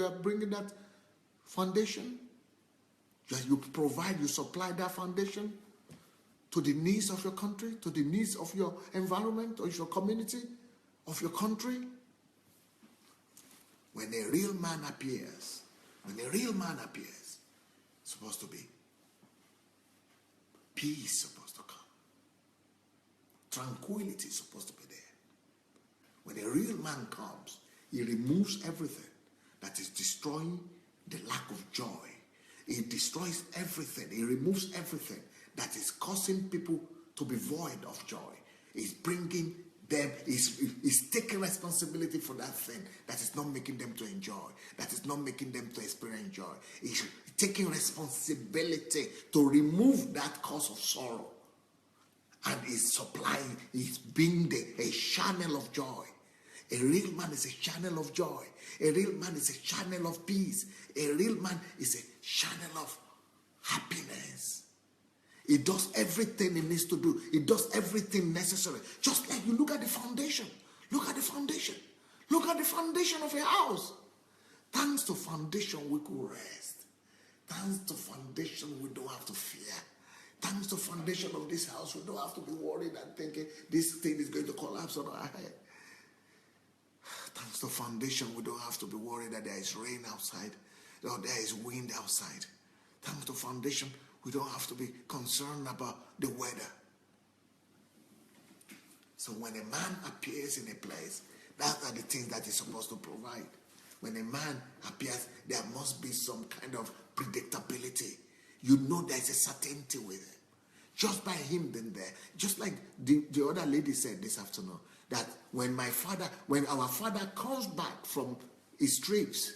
are bringing that foundation? You provide, you supply that foundation to the needs of your country, to the needs of your environment, or your community, of your country? When a real man appears, it's supposed to be peace, supposed to come. Tranquility is supposed to be there. When a real man comes, he removes everything that is destroying the lack of joy. He destroys everything. He removes everything that is causing people to be void of joy. He's bringing them, he's taking responsibility for that thing that is not making them to enjoy, that is not making them to experience joy. He's taking responsibility to remove that cause of sorrow. And he's supplying, he's being a channel of joy. A real man is a channel of joy. A real man is a channel of peace. A real man is a channel of happiness. He does everything he needs to do. He does everything necessary. Just like you look at the foundation. Look at the foundation. Look at the foundation of your house. Thanks to foundation, we could rest. Thanks to foundation, we don't have to fear. Thanks to foundation of this house, we don't have to be worried and thinking this thing is going to collapse on our head. Thanks to foundation, we don't have to be worried that there is rain outside or there is wind outside. Thanks to foundation, we don't have to be concerned about the weather. So when a man appears in a place, that are the things that he's supposed to provide. When a man appears, there must be some kind of predictability. You know there's a certainty with him. Just by him being there. Just like the other lady said this afternoon, that when our father comes back from his trips,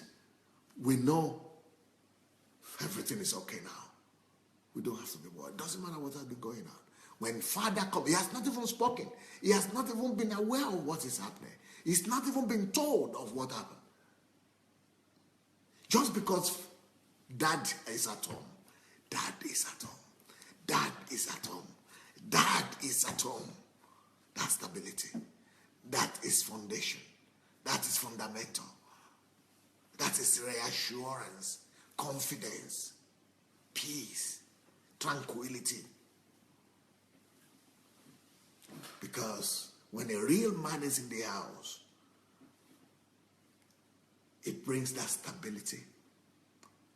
we know everything is okay now. We don't have to be worried. It doesn't matter what has been going on. When father comes, he has not even spoken. He has not even been aware of what is happening. He's not even been told of what happened. Just because dad is at home. Dad is at home. Dad is at home. Dad is at home. That's stability. That is foundation. That is fundamental. That is reassurance, confidence, peace, tranquility. Because when a real man is in the house, it brings that stability.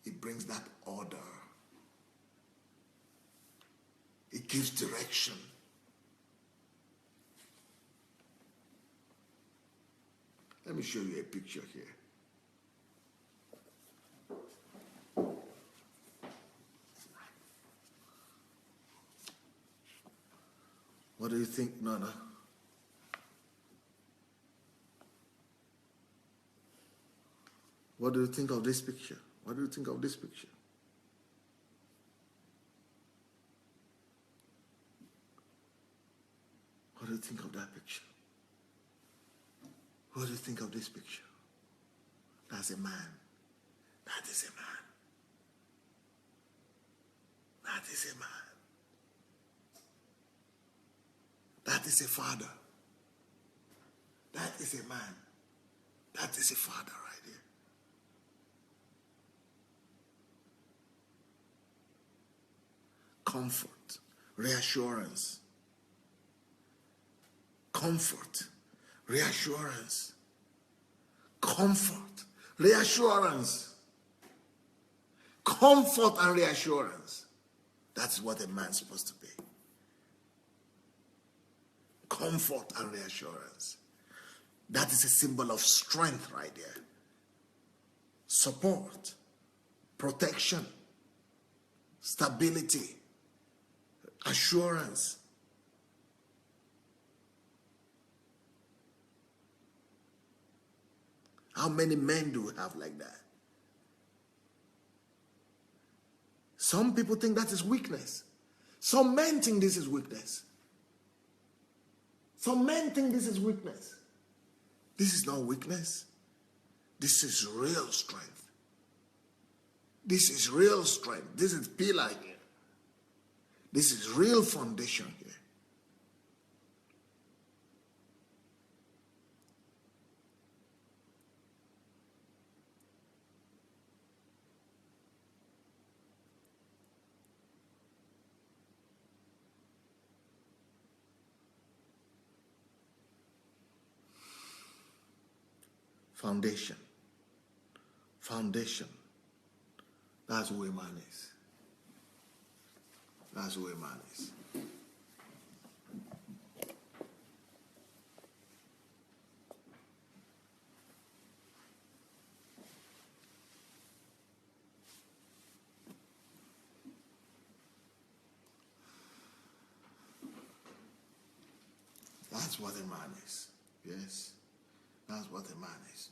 It brings that order. It gives direction. Let me show you a picture here. What do you think, Nana? What do you think of this picture? What do you think of this picture? What do you think of that picture? What do you think of this picture? That's a man. That is a man. That is a man. That is a father. That is a man. That is a father right there. Comfort, reassurance. Comfort, reassurance. Comfort, reassurance. Comfort and reassurance. That's what a man's supposed to be. Comfort and reassurance. That is a symbol of strength right there. Support, protection, stability, assurance. How many men do we have like that? Some people think that is weakness. Some men think this is weakness. Some men think this is weakness. This is not weakness. This is real strength. This is real strength. This is pillar here. This is real foundation here. Foundation. Foundation. That's who a man is. That's who a man is. That's what a man is. Yes. That's what a man is.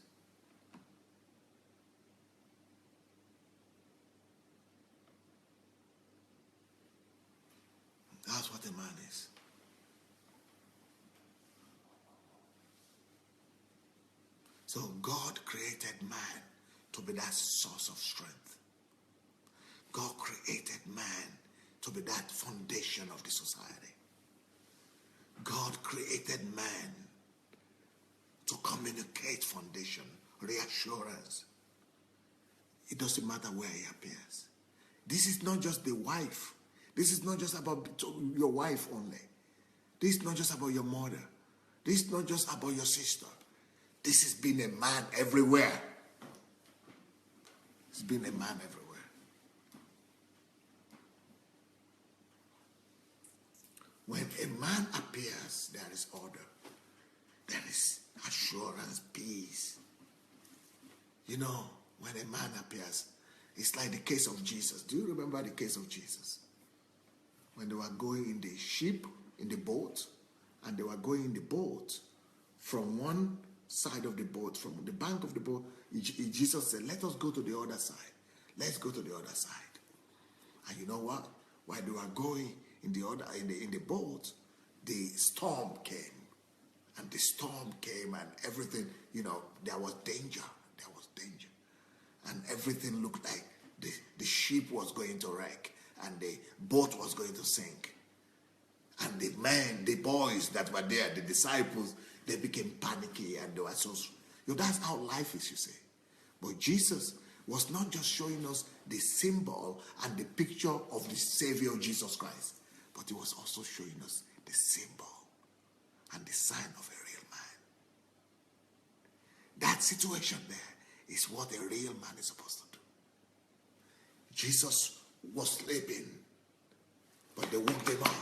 That's what a man is. So God created man to be that source of strength. God created man to be that foundation of the society. God created man to communicate foundation, reassurance. It doesn't matter where he appears. This is not just the wife. This is not just about your wife only. This is not just about your mother. This is not just about your sister. This has been a man everywhere. It's been a man everywhere. When a man appears, there is order. There is assurance, peace. You know, when a man appears, it's like the case of Jesus. Do you remember the case of Jesus? When they were going in the ship, in the boat, and they were going in the boat from one side of the boat, from the bank of the boat, Jesus said, let us go to the other side. Let's go to the other side. And you know what? While they were going in the boat, the storm came. And the storm came and everything, you know, there was danger. There was danger. And everything looked like the ship was going to wreck and the boat was going to sink. And the men, the boys that were there, the disciples, they became panicky and they were so, you know, that's how life is, you see. But Jesus was not just showing us the symbol and the picture of the Savior Jesus Christ, but he was also showing us the symbol and the sign of a real man. That situation there is what a real man is supposed to do. Jesus was sleeping, but they woke him up.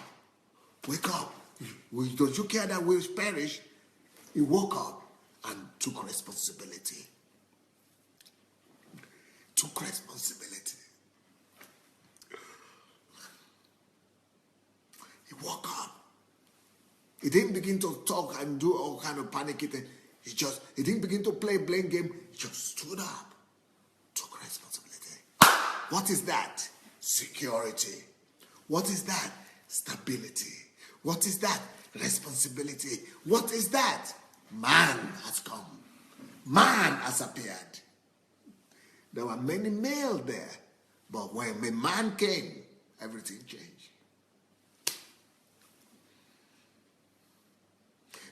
Wake up. Don't you care that we'll perish? He woke up and took responsibility. Took responsibility. He woke up. He didn't begin to talk and do all kind of panicky thing. He didn't begin to play blame game. He just stood up. Took responsibility. What is that? Security. What is that? Stability. What is that? Responsibility. What is that? Man has come. Man has appeared. There were many males there, but when a man came, everything changed.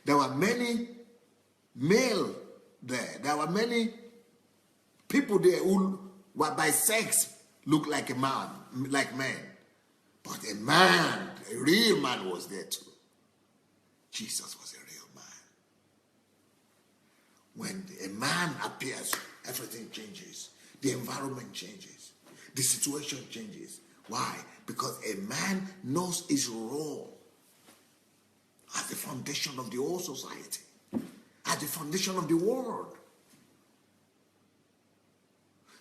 There were many male there. There were many people there who were by sex looked like a man, like men. But a man, a real man was there too. Jesus was a real man. When a man appears, everything changes. The environment changes. The situation changes. Why? Because a man knows his role as the foundation of the whole society, as the foundation of the world.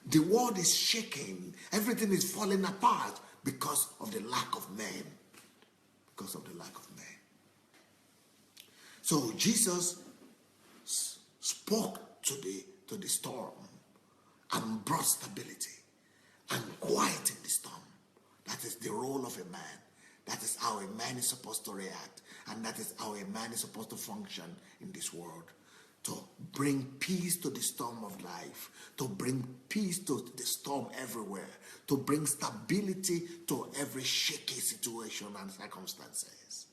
The world is shaking. Everything is falling apart because of the lack of men. Because of the lack of men. So Jesus spoke to the storm and brought stability and quieted the storm. That is the role of a man. That is how a man is supposed to react. And that is how a man is supposed to function in this world. to bring peace to the storm of life, to bring peace to the storm everywhere, to bring stability to every shaky situation and circumstances.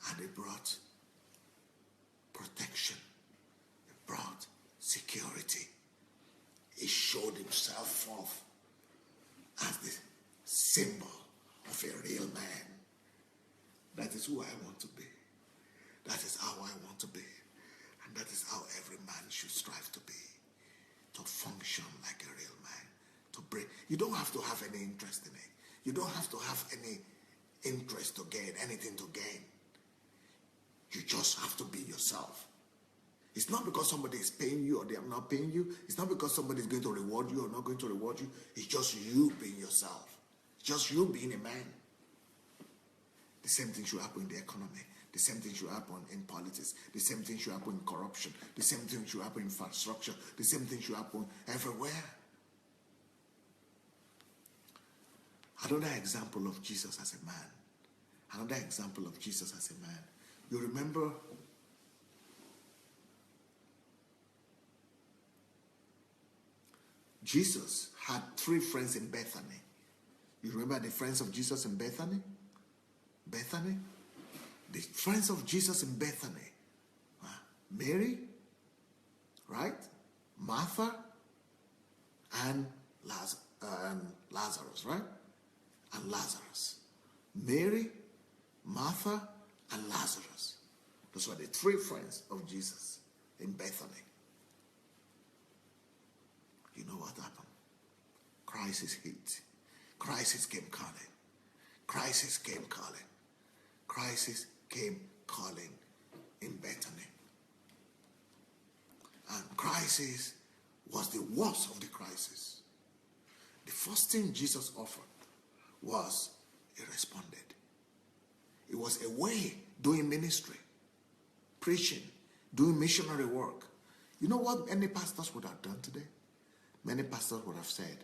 And it brought protection. It brought security. He showed himself forth as the symbol of a real man. That is who I want to be. That is how I want to be. And that is how every man should strive to be. To function like a real man. To bring. You don't have to have any interest in it. You don't have to have any interest to gain, anything to gain. You just have to be yourself. It's not because somebody is paying you or they are not paying you. It's not because somebody is going to reward you or not going to reward you. It's just you being yourself. It's just you being a man. The same thing should happen in the economy. The same thing should happen in politics. The same thing should happen in corruption. The same thing should happen in infrastructure. The same thing should happen everywhere. Another example of Jesus as a man. Another example of Jesus as a man. You remember Jesus had 3 friends in Bethany. You remember the friends of Jesus in Bethany? Bethany? The friends of Jesus in Bethany. Mary, right? Martha, and Lazarus, right? And Lazarus. Mary, Martha, and Lazarus. Those were the 3 friends of Jesus in Bethany. You know what happened? Crisis hit. Crisis came calling. Crisis came calling. Crisis came calling in Bethany. And crisis was the worst of the crisis. The first thing Jesus offered was he responded. It was a way doing ministry, preaching, doing missionary work. You know what many pastors would have done today? Many pastors would have said,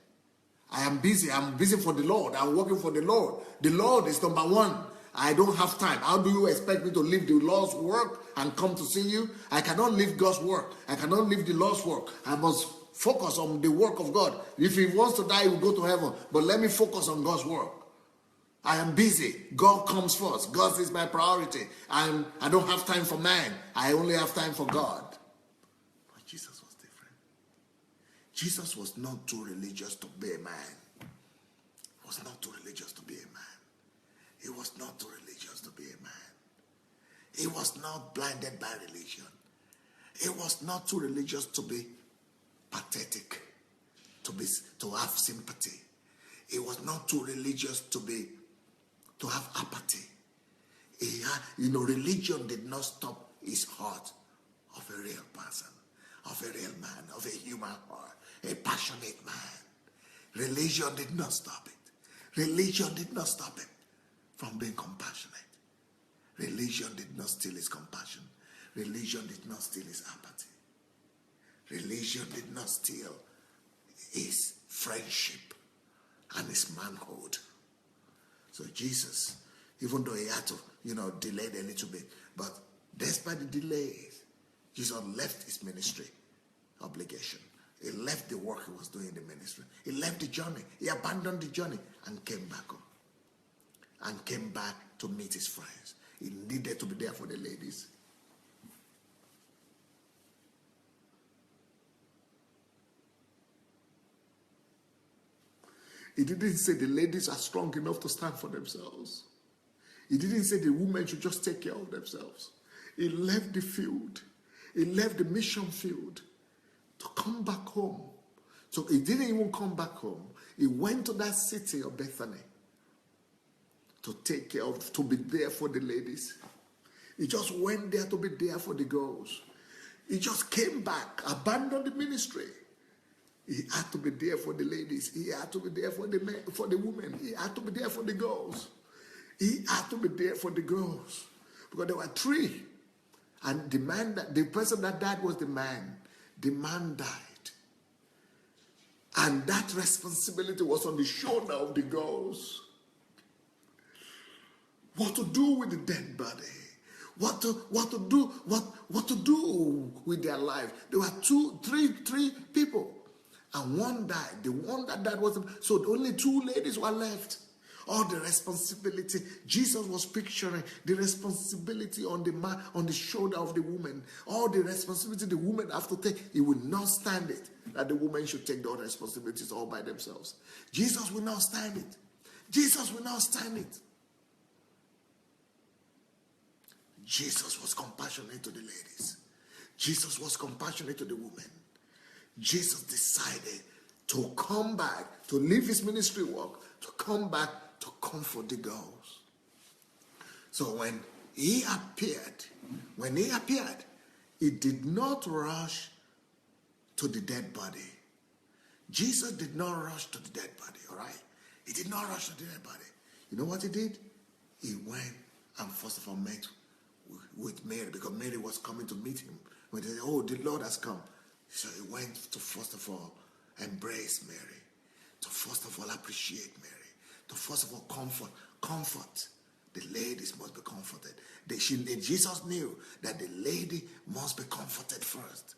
I am busy for the Lord, I'm working for the Lord. The Lord is number one. I don't have time. How do you expect me to leave the Lord's work and come to see you? I cannot leave God's work. I cannot leave the Lord's work. I must focus on the work of God. If he wants to die, he will go to heaven. But let me focus on God's work. I am busy. God comes first. God is my priority. I don't have time for man. I only have time for God. But Jesus was different. Jesus was not too religious to be a man. He was not too religious to be a man. He was not too religious to be a man. He was not blinded by religion. He was not too religious to be pathetic, to have sympathy. He was not too religious to have apathy. Religion did not stop his heart of a real person, of a real man, of a human heart, a passionate man. Religion did not stop it. Religion did not stop him from being compassionate. Religion did not steal his compassion. Religion did not steal his apathy. Religion did not steal his friendship and his manhood. So Jesus, even though he had to, delay a little bit, but despite the delays, Jesus left his ministry obligation. He left the work he was doing in the ministry. He left the journey. He abandoned the journey and came back home. And came back to meet his friends. He needed to be there for the ladies. He didn't say the ladies are strong enough to stand for themselves. He didn't say the women should just take care of themselves. He left the field. He left the mission field to come back home. So he didn't even come back home. He went to that city of Bethany to take care of, to be there for the ladies. He just went there to be there for the girls. He just came back, abandoned the ministry. He had to be there for the ladies. He had to be there for the men, for the women. He had to be there for the girls. He had to be there for the girls. Because there were 3. And the person that died was the man. The man died. And that responsibility was on the shoulder of the girls. What to do with the dead body? what to do with their life. There were three people, and one died. The one that died was, so only two ladies were left. All the responsibility, Jesus was picturing the responsibility on the man, on the shoulder of the woman. All the responsibility the woman have to take. He will not stand it that the woman should take the responsibilities all by themselves. Jesus will not stand it. Jesus will not stand it. Jesus was compassionate to the ladies. Jesus was compassionate to the women. Jesus decided to come back, to leave his ministry work, to come back to comfort the girls. So when he appeared, he did not rush to the dead body. Jesus did not rush to the dead body, all right? He did not rush to the dead body. You know what he did? He went and first of all met with Mary, because Mary was coming to meet him. When they said, oh, the Lord has come. So he went to first of all embrace Mary, to first of all appreciate Mary, to first of all comfort. The ladies must be comforted. Jesus knew that the lady must be comforted first.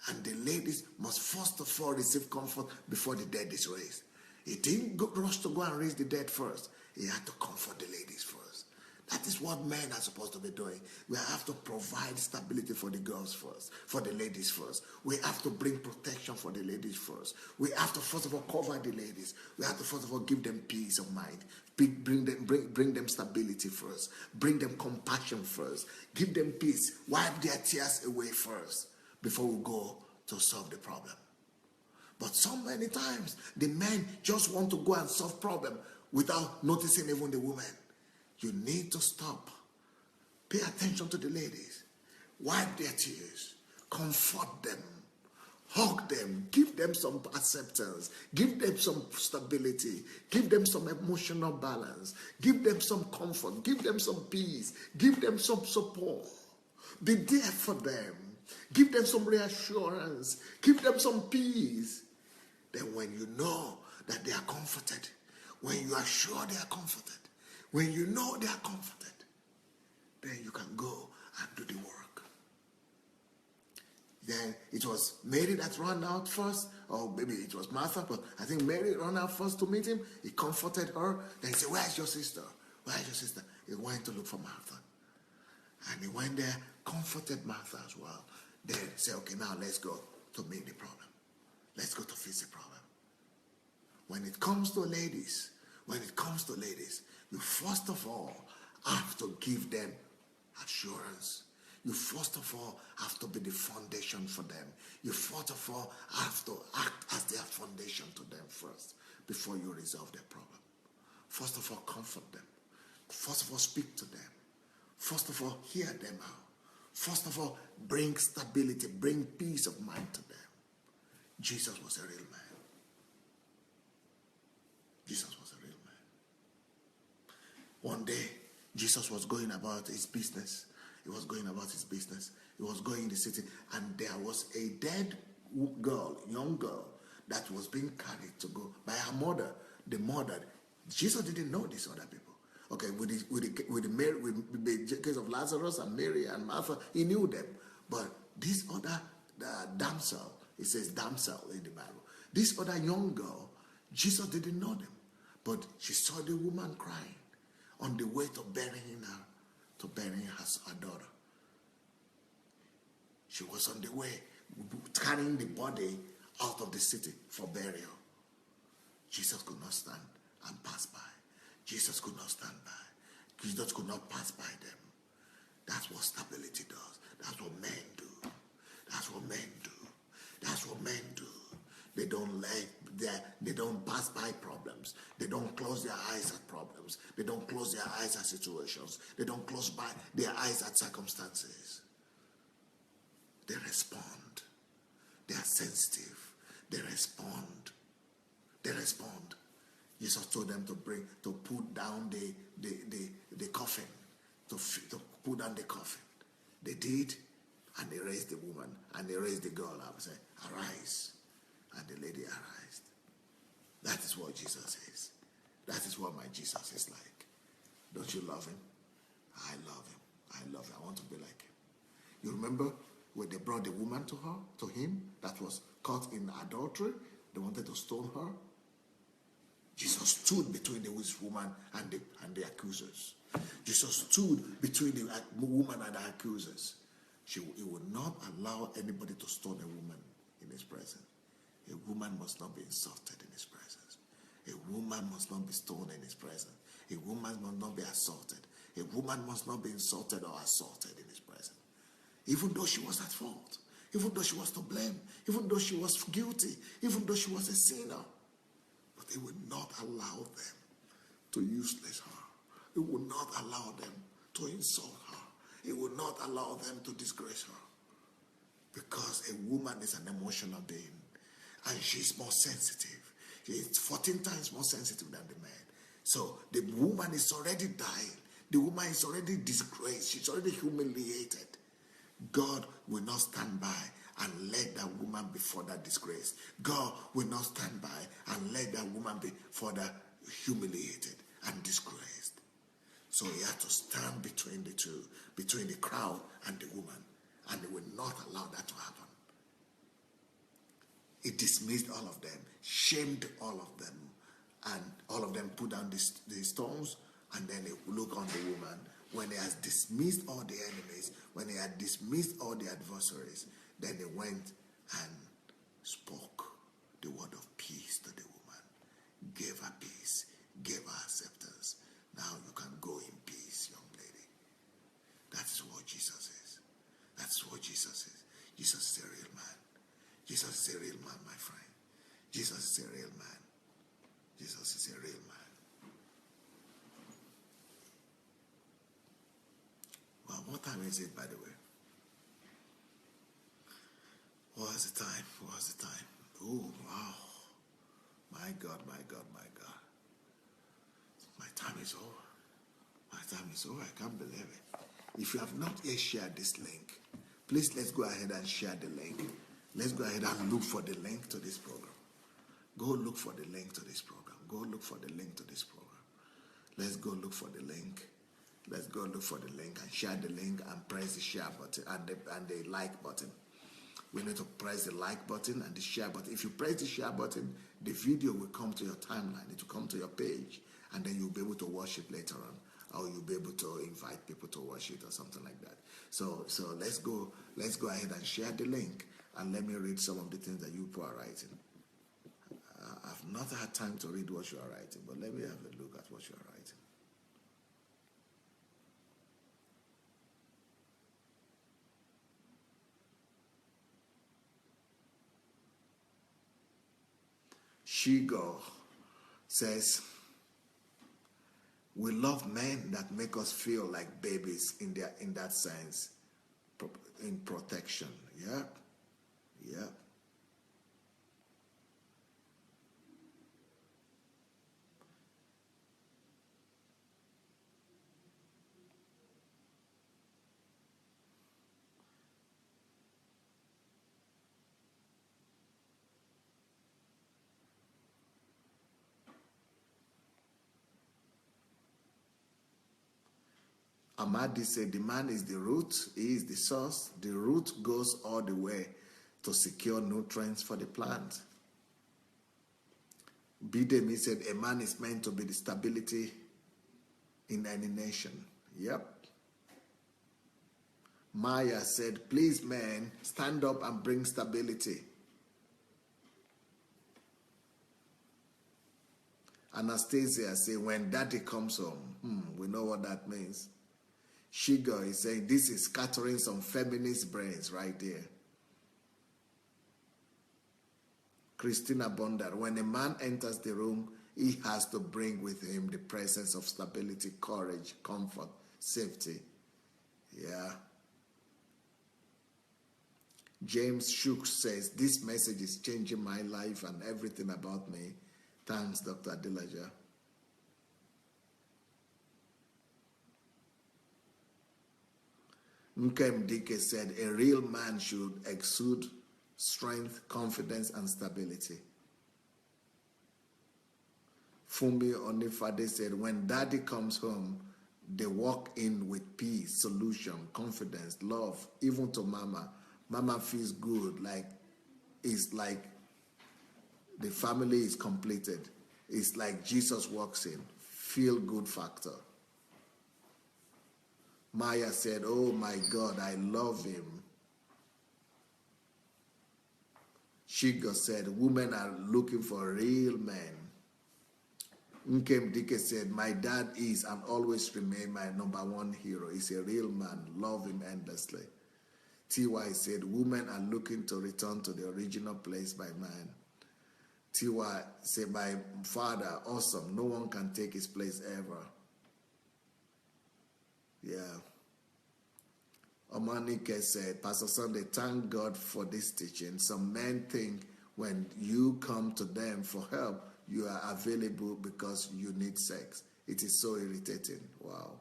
And the ladies must first of all receive comfort before the dead is raised. He didn't rush to go and raise the dead first. He had to comfort the ladies first. That is what men are supposed to be doing. We have to provide stability for the girls first, for the ladies first. We have to bring protection for the ladies first. We have to first of all cover the ladies. We have to first of all give them peace of mind. Bring them stability first. Bring them compassion first. Give them peace. Wipe their tears away first before we go to solve the problem. But so many times, the men just want to go and solve problem without noticing even the women. You need to stop. Pay attention to the ladies. Wipe their tears. Comfort them. Hug them. Give them some acceptance. Give them some stability. Give them some emotional balance. Give them some comfort. Give them some peace. Give them some support. Be there for them. Give them some reassurance. Give them some peace. Then when you know that they are comforted, when you are sure they are comforted, when you know they are comforted, then you can go and do the work. Then it was Mary that ran out first, or maybe it was Martha, but I think Mary ran out first to meet him. He comforted her. Then he said, where's your sister? Where's your sister? He went to look for Martha. And he went there, comforted Martha as well. Then he said, okay, now let's go to meet the problem. Let's go to fix the problem. When it comes to ladies, you first of all have to give them assurance. You first of all have to be the foundation for them. You first of all have to act as their foundation to them first before you resolve their problem. First of all, comfort them. First of all, speak to them. First of all, hear them out. First of all, bring stability, bring peace of mind to them. Jesus was a real man. Jesus was a real man. One day, Jesus was going about his business. He was going about his business. He was going in the city, and there was a dead girl, young girl, that was being carried to go by her mother. The mother, Jesus didn't know these other people. Okay, with the case of Lazarus and Mary and Martha, he knew them. But this other damsel, it says damsel in the Bible. This other young girl, Jesus didn't know them. But she saw the woman crying on the way to burying her daughter. She was on the way, carrying the body out of the city for burial. Jesus could not stand and pass by. Jesus could not stand by. Jesus could not pass by them. That's what stability does. That's what men do. That's what men do. That's what men do. They don't pass by problems. They don't close their eyes at problems. They don't close their eyes at situations. They don't close by their eyes at circumstances. They respond. They are sensitive. They respond. They respond. Jesus told them to put down the coffin, to put down the coffin. They did, and they raised the woman, and they raised the girl up and said, arise. And the lady arised. That is what Jesus is. That is what my Jesus is like. Don't you love him? I love him. I love her. I want to be like him. You remember when they brought the woman to him, that was caught in adultery? They wanted to stone her. Jesus stood between the woman and the accusers. Jesus stood between the woman and the accusers. He would not allow anybody to stone a woman in his presence. A woman must not be insulted in his presence. A woman must not be stoned in his presence. A woman must not be assaulted. A woman must not be insulted or assaulted in his presence. Even though she was at fault, even though she was to blame, even though she was guilty, even though she was a sinner. But he would not allow them to useless her. He would not allow them to insult her. He would not allow them to disgrace her. Because a woman is an emotional being. And she's more sensitive. She's 14 times more sensitive than the man. So the woman is already dying. The woman is already disgraced. She's already humiliated. God will not stand by and let that woman be further disgraced. God will not stand by and let that woman be further humiliated and disgraced. So he had to stand between the two, between the crowd and the woman. And he will not allow that to happen. He dismissed all of them, shamed all of them, and all of them put down the stones, and then he looked on the woman. When he has dismissed all the enemies, when he had dismissed all the adversaries, then he went and spoke the word of peace to the woman, gave her peace, gave her acceptance. Now you can go in peace, young lady. That's what Jesus is. That's what Jesus is. Jesus is a real man. Jesus is a real man, my friend. Jesus is a real man. Jesus is a real man. Well, what time is it, by the way? What is the time? What is the time? Oh, wow. My God, my God, my God. My time is over. My time is over. I can't believe it. If you have not yet shared this link, please let's go ahead and share the link. Let's go ahead and look for the link to this program. Go look for the link to this program. Go look for the link to this program. Let's go look for the link. Let's go look for the link and share the link and press the share button and the like button. We need to press the like button and the share button. If you press the share button, the video will come to your timeline. It will come to your page, and then you'll be able to watch it later on, or you'll be able to invite people to watch it or something like that. So let's go ahead and share the link, and let me read some of the things that you people are writing. I've not had time to read what you are writing, but let me have a look at what you are writing. Shigo says, we love men that make us feel like babies in that sense, in protection. Yeah. Amadi said, the man is the root, he is the source. The root goes all the way to secure nutrients for the plant. Bidemi said, a man is meant to be the stability in any nation. Yep. Maya said, please, men, stand up and bring stability. Anastasia said, when daddy comes home, we know what that means. Shigo is saying, this is scattering some feminist brains right there. Christina Bondar, when a man enters the room, he has to bring with him the presence of stability, courage, comfort, safety. Yeah. James Shook says, this message is changing my life and everything about me. Thanks, Dr. Adelaja. Nkem Dike said, a real man should exude strength, confidence, and stability. Fumi Onifade said, when daddy comes home, they walk in with peace, solution, confidence, love, even to mama. Mama feels good, like it's like the family is completed. It's like Jesus walks in. Feel good factor. Maya said, oh my God, I love him. Shiga said, women are looking for real men. Nkem Dike said, my dad is and always remain my number one hero. He's a real man. Love him endlessly. TY said, women are looking to return to the original place by man. TY said, my father, awesome. No one can take his place ever. Yeah. Omanike said, Pastor Sunday, thank God for this teaching. Some men think when you come to them for help, you are available because you need sex. It is so irritating. Wow.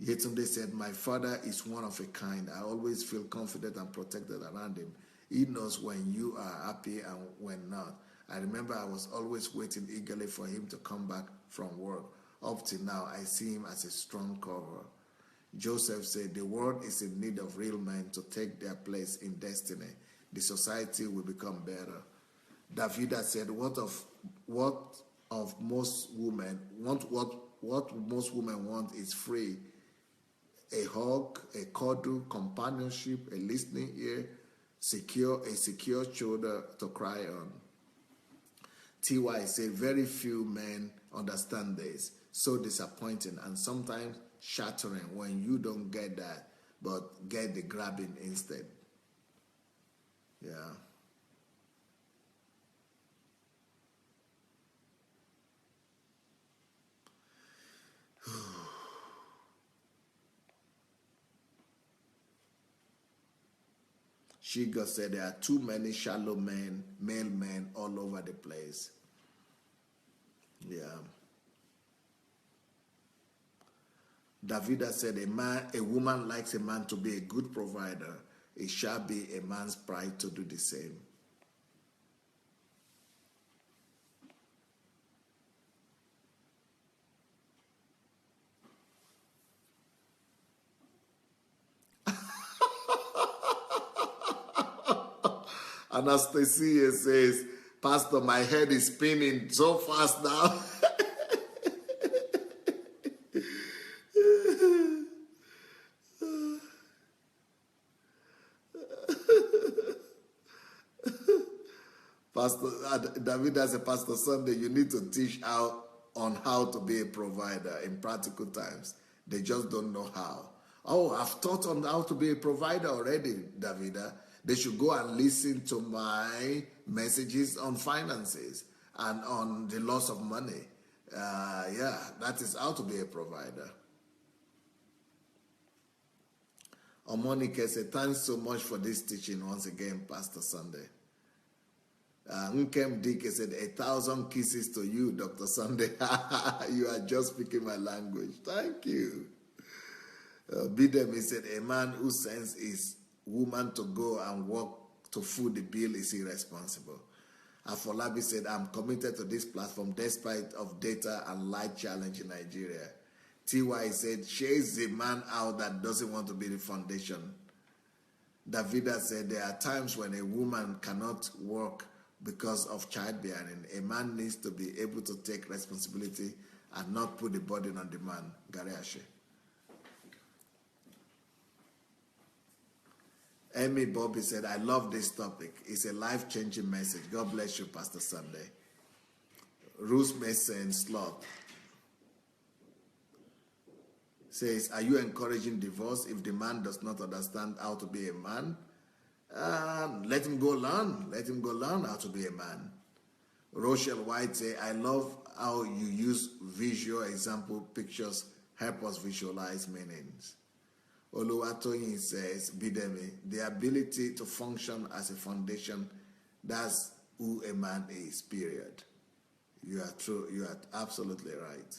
Yetunde said, my father is one of a kind. I always feel confident and protected around him. He knows when you are happy and when not. I remember I was always waiting eagerly for him to come back from work. Up till now, I see him as a strong cover. Joseph said, the world is in need of real men to take their place in destiny. The society will become better. Davida said, what most women want is free. A hug, a cuddle, companionship, a listening ear, a secure shoulder to cry on. TY said, very few men understand this. So disappointing and sometimes shattering when you don't get that, but get the grabbing instead. Yeah. Shiga said there are too many shallow men, male men all over the place. Yeah. Davida said a woman likes a man to be a good provider. It shall be a man's pride to do the same. Anastasia says, Pastor, my head is spinning so fast now. Pastor David as a Pastor Sunday, you need to teach on how to be a provider in practical times. They just don't know how. Oh, I've taught on how to be a provider already, Davida. They should go and listen to my messages on finances and on the loss of money. Yeah, that is how to be a provider. Omonika said, thanks so much for this teaching once again, Pastor Sunday. Nkem Dike said, 1,000 kisses to you, Dr. Sunday. You are just speaking my language. Thank you. Bidemi said, a man who sends his woman to go and work to foot the bill is irresponsible. Afolabi said, I'm committed to this platform despite of data and light challenge in Nigeria. TY said, chase the man out that doesn't want to be the foundation. Davida said, there are times when a woman cannot work because of childbearing. A man needs to be able to take responsibility and not put the burden on the man. Gariashe. Amy Bobby said, I love this topic. It's a life-changing message. God bless you, Pastor Sunday. Ruth Mason Slot says, are you encouraging divorce if the man does not understand how to be a man? Let him go learn. Let him go learn how to be a man. Rochelle White says, I love how you use visual example pictures, help us visualize meanings. Oluwatoyin says, Bidemi, the ability to function as a foundation, that's who a man is, period. You are true. You are absolutely right.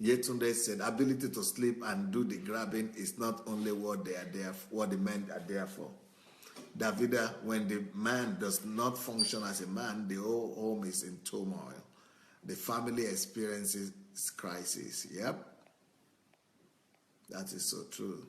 Yetunde said, ability to sleep and do the grabbing is not only what they are there, what the men are there for. Davida, when the man does not function as a man, the whole home is in turmoil. the family experiences crisis. Yep, that is so true.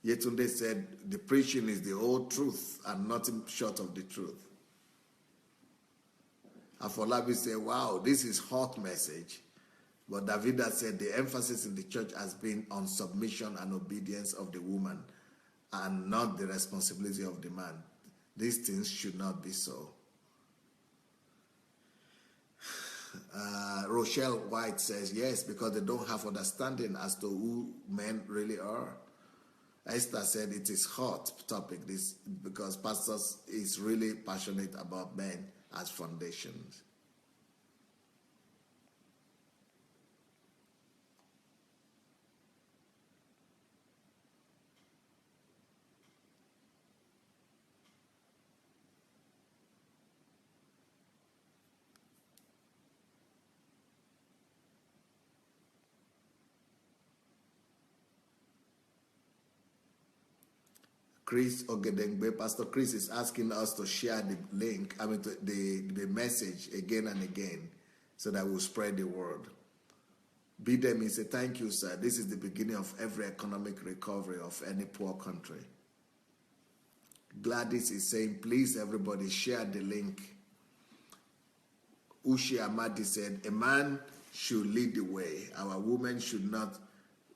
Yetunde said, the preaching is the whole truth and nothing short of the truth. Afolabi said, wow, this is hot message. But Davida said, the emphasis in the church has been on submission and obedience of the woman and not the responsibility of the man. These things should not be so. Rochelle White says, yes, because they don't have understanding as to who men really are. Esther said it is hot topic this because pastors is really passionate about men as foundations. Chris Ogedengbe, Pastor Chris is asking us to share the link, the message again and again so that we'll spread the word. Bidemi says, thank you, sir. This is the beginning of every economic recovery of any poor country. Gladys is saying, please, everybody, share the link. Ushi Amadi said, a man should lead the way. Our women should not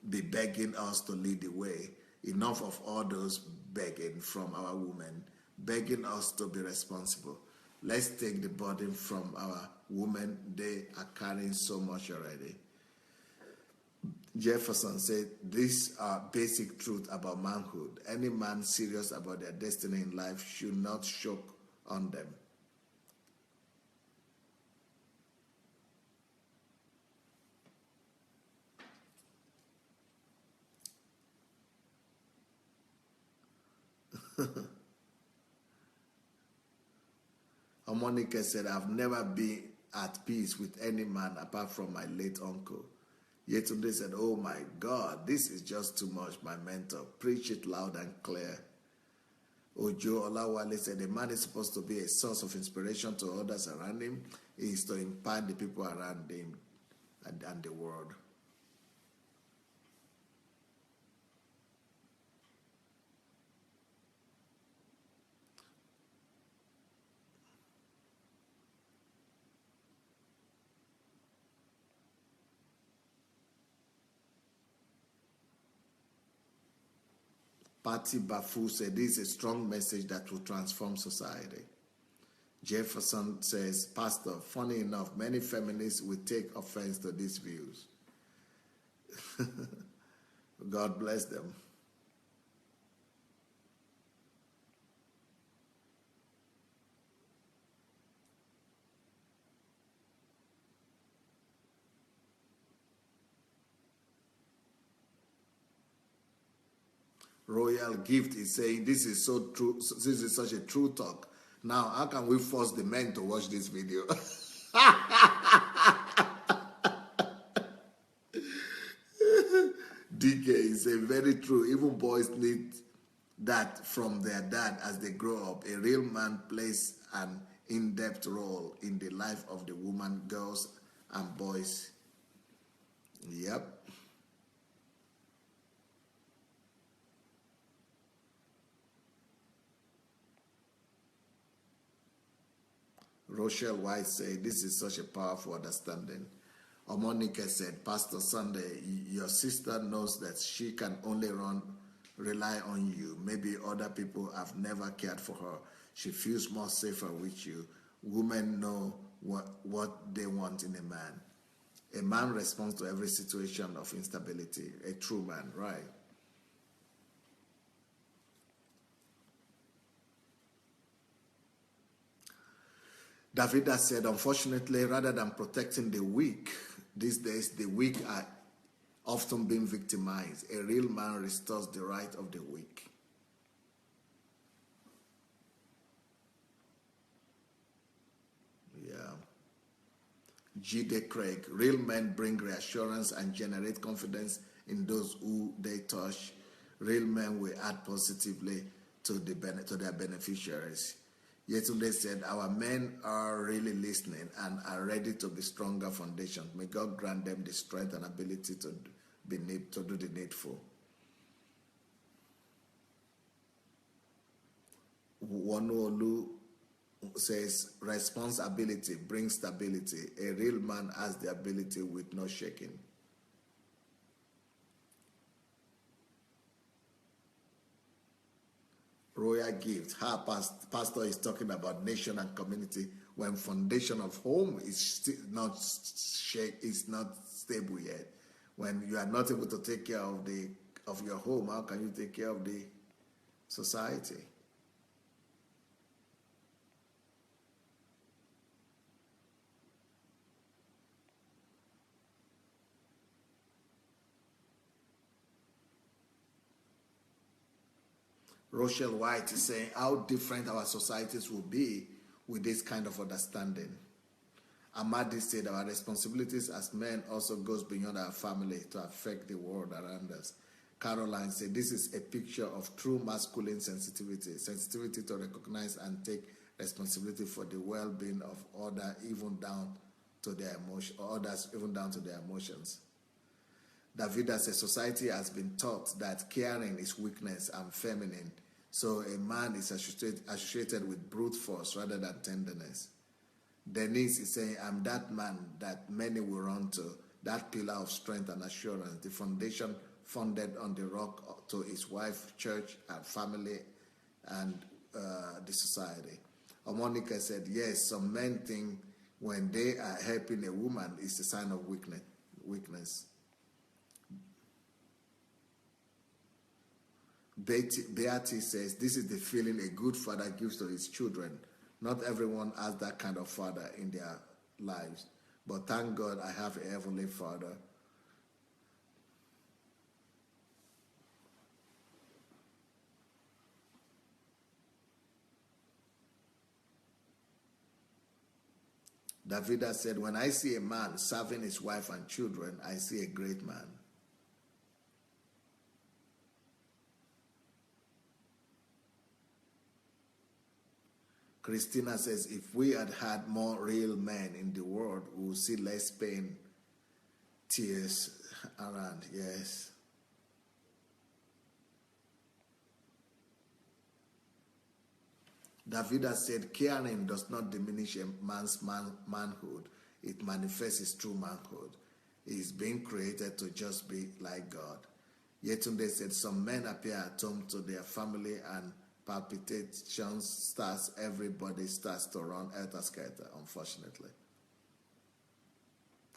be begging us to lead the way. Enough of all those begging from our women, begging us to be responsible. Let's take the burden from our women. They are carrying so much already. Jefferson said, these are basic truth about manhood. Any man serious about their destiny in life should not choke on them. Monica said, I've never been at peace with any man apart from my late uncle. Yetunde said, oh my God, this is just too much, my mentor. Preach it loud and clear. Ojo Olawale said, a man is supposed to be a source of inspiration to others around him. He is to impact the people around him and the world. Patty Bafu said, this is a strong message that will transform society. Jefferson says, Pastor, funny enough, many feminists will take offense to these views. God bless them. Royal Gift is saying, this is so true. This is such a true talk. Now, how can we force the men to watch this video? DK is saying, very true. Even boys need that from their dad as they grow up. A real man plays an in-depth role in the life of the woman, girls, and boys. Yep. Rochelle White said, this is such a powerful understanding. Omonika said, Pastor Sunday, your sister knows that she can only rely on you. Maybe other people have never cared for her. She feels more safer with you. Women know what they want in a man. A man responds to every situation of instability. A true man, right? Davida said, unfortunately, rather than protecting the weak, these days the weak are often being victimized. A real man restores the right of the weak. Yeah. G.D. Craig, real men bring reassurance and generate confidence in those who they touch. Real men will add positively to their beneficiaries. Yesterday said, our men are really listening and are ready to be stronger foundations. May God grant them the strength and ability to do the needful. Wonolu says, responsibility brings stability. A real man has the ability with no shaking. Royal gift. Her pastor is talking about nation and community when foundation of home is not stable yet. When you are not able to take care of your home, how can you take care of the society? Rochelle White is saying how different our societies will be with this kind of understanding. Amadi said our responsibilities as men also goes beyond our family to affect the world around us. Caroline said this is a picture of true masculine sensitivity to recognize and take responsibility for the well-being of others, even down to their emotions. Davida says society has been taught that caring is weakness and feminine, so a man is associated with brute force rather than tenderness. Denise is saying, I'm that man that many will run to, that pillar of strength and assurance, the foundation founded on the rock to his wife, church, and family, and the society. Monica said, yes, some men think when they are helping a woman, it's a sign of weakness. Beatty says, this is the feeling a good father gives to his children. Not everyone has that kind of father in their lives, but thank God I have a heavenly Father. Davida said, when I see a man serving his wife and children, I see a great man. Christina says, if we had had more real men in the world, we would see less pain, tears around. Yes. Davida said, caring does not diminish a man's manhood. It manifests his true manhood. He is being created to just be like God. Yetunde said, some men appear at home to their family and palpitations starts, everybody starts to run helter-skelter, unfortunately.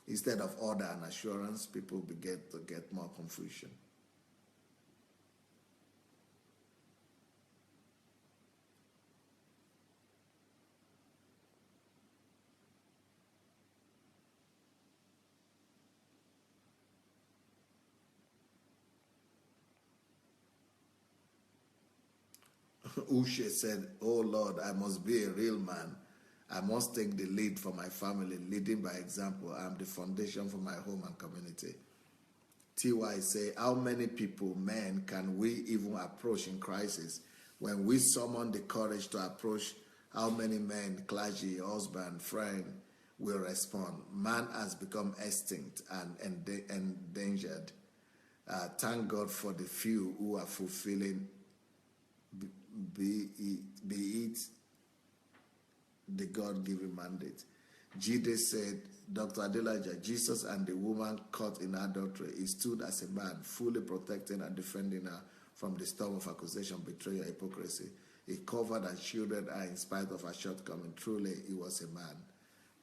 Instead of order and assurance, people begin to get more confusion. Ushe said, oh Lord, I must be a real man. I must take the lead for my family, leading by example. I am the foundation for my home and community. TY say, how many people, men, can we even approach in crisis? When we summon the courage to approach, how many men, clergy, husband, friend will respond? Man has become extinct and endangered. Thank God for the few who are fulfilling be it the God-given mandate. Jide said, Dr. Adelaja, Jesus and the woman caught in adultery, he stood as a man, fully protecting and defending her from the storm of accusation, betrayal, hypocrisy. He covered and shielded her in spite of her shortcoming. Truly, he was a man.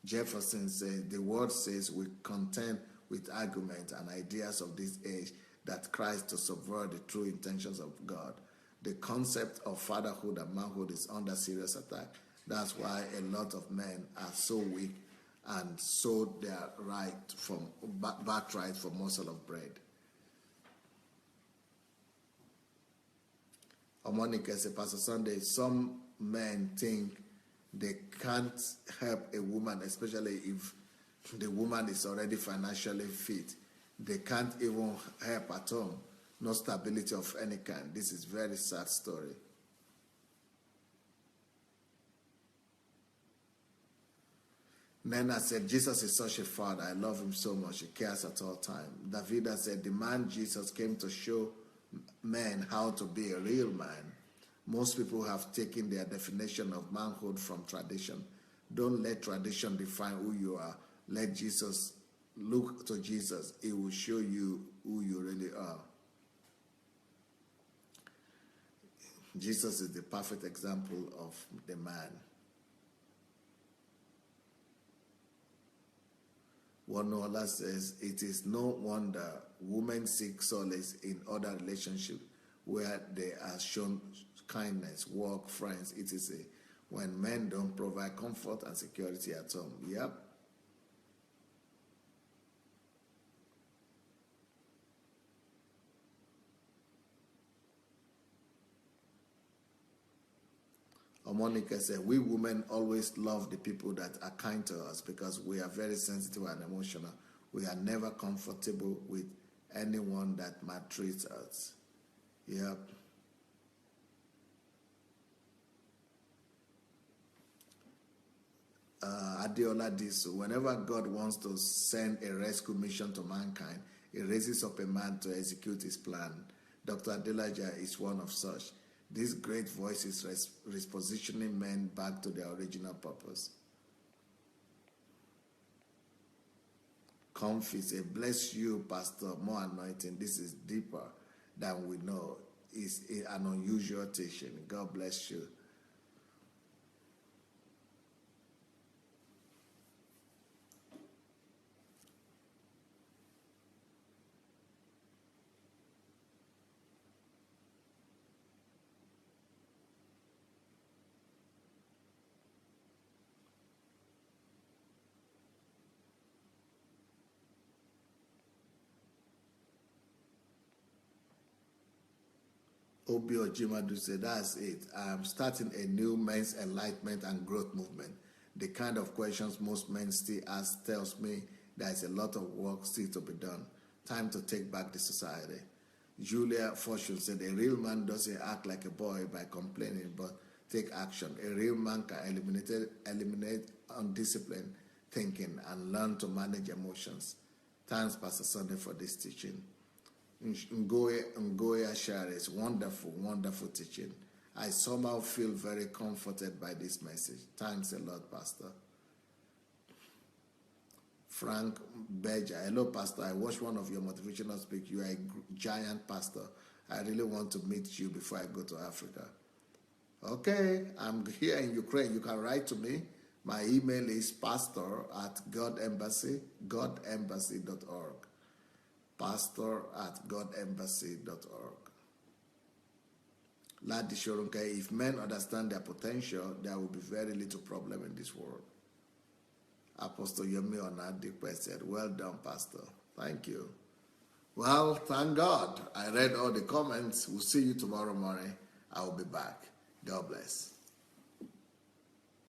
Jefferson said, the word says we contend with arguments and ideas of this age that tries to subvert the true intentions of God. The concept of fatherhood and manhood is under serious attack. That's why a lot of men are so weak and sold their birthright for morsel of bread. Monica said, Pastor Sunday, some men think they can't help a woman, especially if the woman is already financially fit. They can't even help at home. no stability of any kind. This is very sad story. Nena said, Jesus is such a father. I love him so much. He cares at all times. Davida said, the man Jesus came to show men how to be a real man. Most people have taken their definition of manhood from tradition. Don't let tradition define who you are. Let Jesus, look to Jesus. He will show you who you really are. Jesus is the perfect example of the man. Wanola says, it is no wonder women seek solace in other relationships where they are shown kindness, work, friends, etc. When men don't provide comfort and security at home. Yep. Monica said, we women always love the people that are kind to us because we are very sensitive and emotional. We are never comfortable with anyone that maltreats us. Yep. Adelaja did so. Whenever God wants to send a rescue mission to mankind, he raises up a man to execute his plan. Dr. Adelaja is one of such. This great voice is repositioning men back to their original purpose. Comfy say, bless you, Pastor, more anointing. This is deeper than we know. It's an unusual teaching. God bless you. Obi Ojimadu said, that's it. I'm starting a new men's enlightenment and growth movement. The kind of questions most men still ask tells me there's a lot of work still to be done. Time to take back the society. Julia Fortune said, a real man doesn't act like a boy by complaining, but take action. A real man can eliminate undisciplined thinking and learn to manage emotions. Thanks, Pastor Sunday, for this teaching. Ngoya shares wonderful, wonderful teaching. I somehow feel very comforted by this message. Thanks a lot, Pastor. Frank Beja, hello, Pastor. I watched one of your motivational speak. You are a giant pastor. I really want to meet you before I go to Africa. Okay, I'm here in Ukraine. You can write to me. My email is pastor@godembassy.org. pastor@godembassy.org. Ladi Shorunke, if men understand their potential, there will be very little problem in this world. Apostle Yomi Onadipe said, well done, Pastor. Thank you. Well, thank God. I read all the comments. We'll see you tomorrow morning. I will be back. God bless.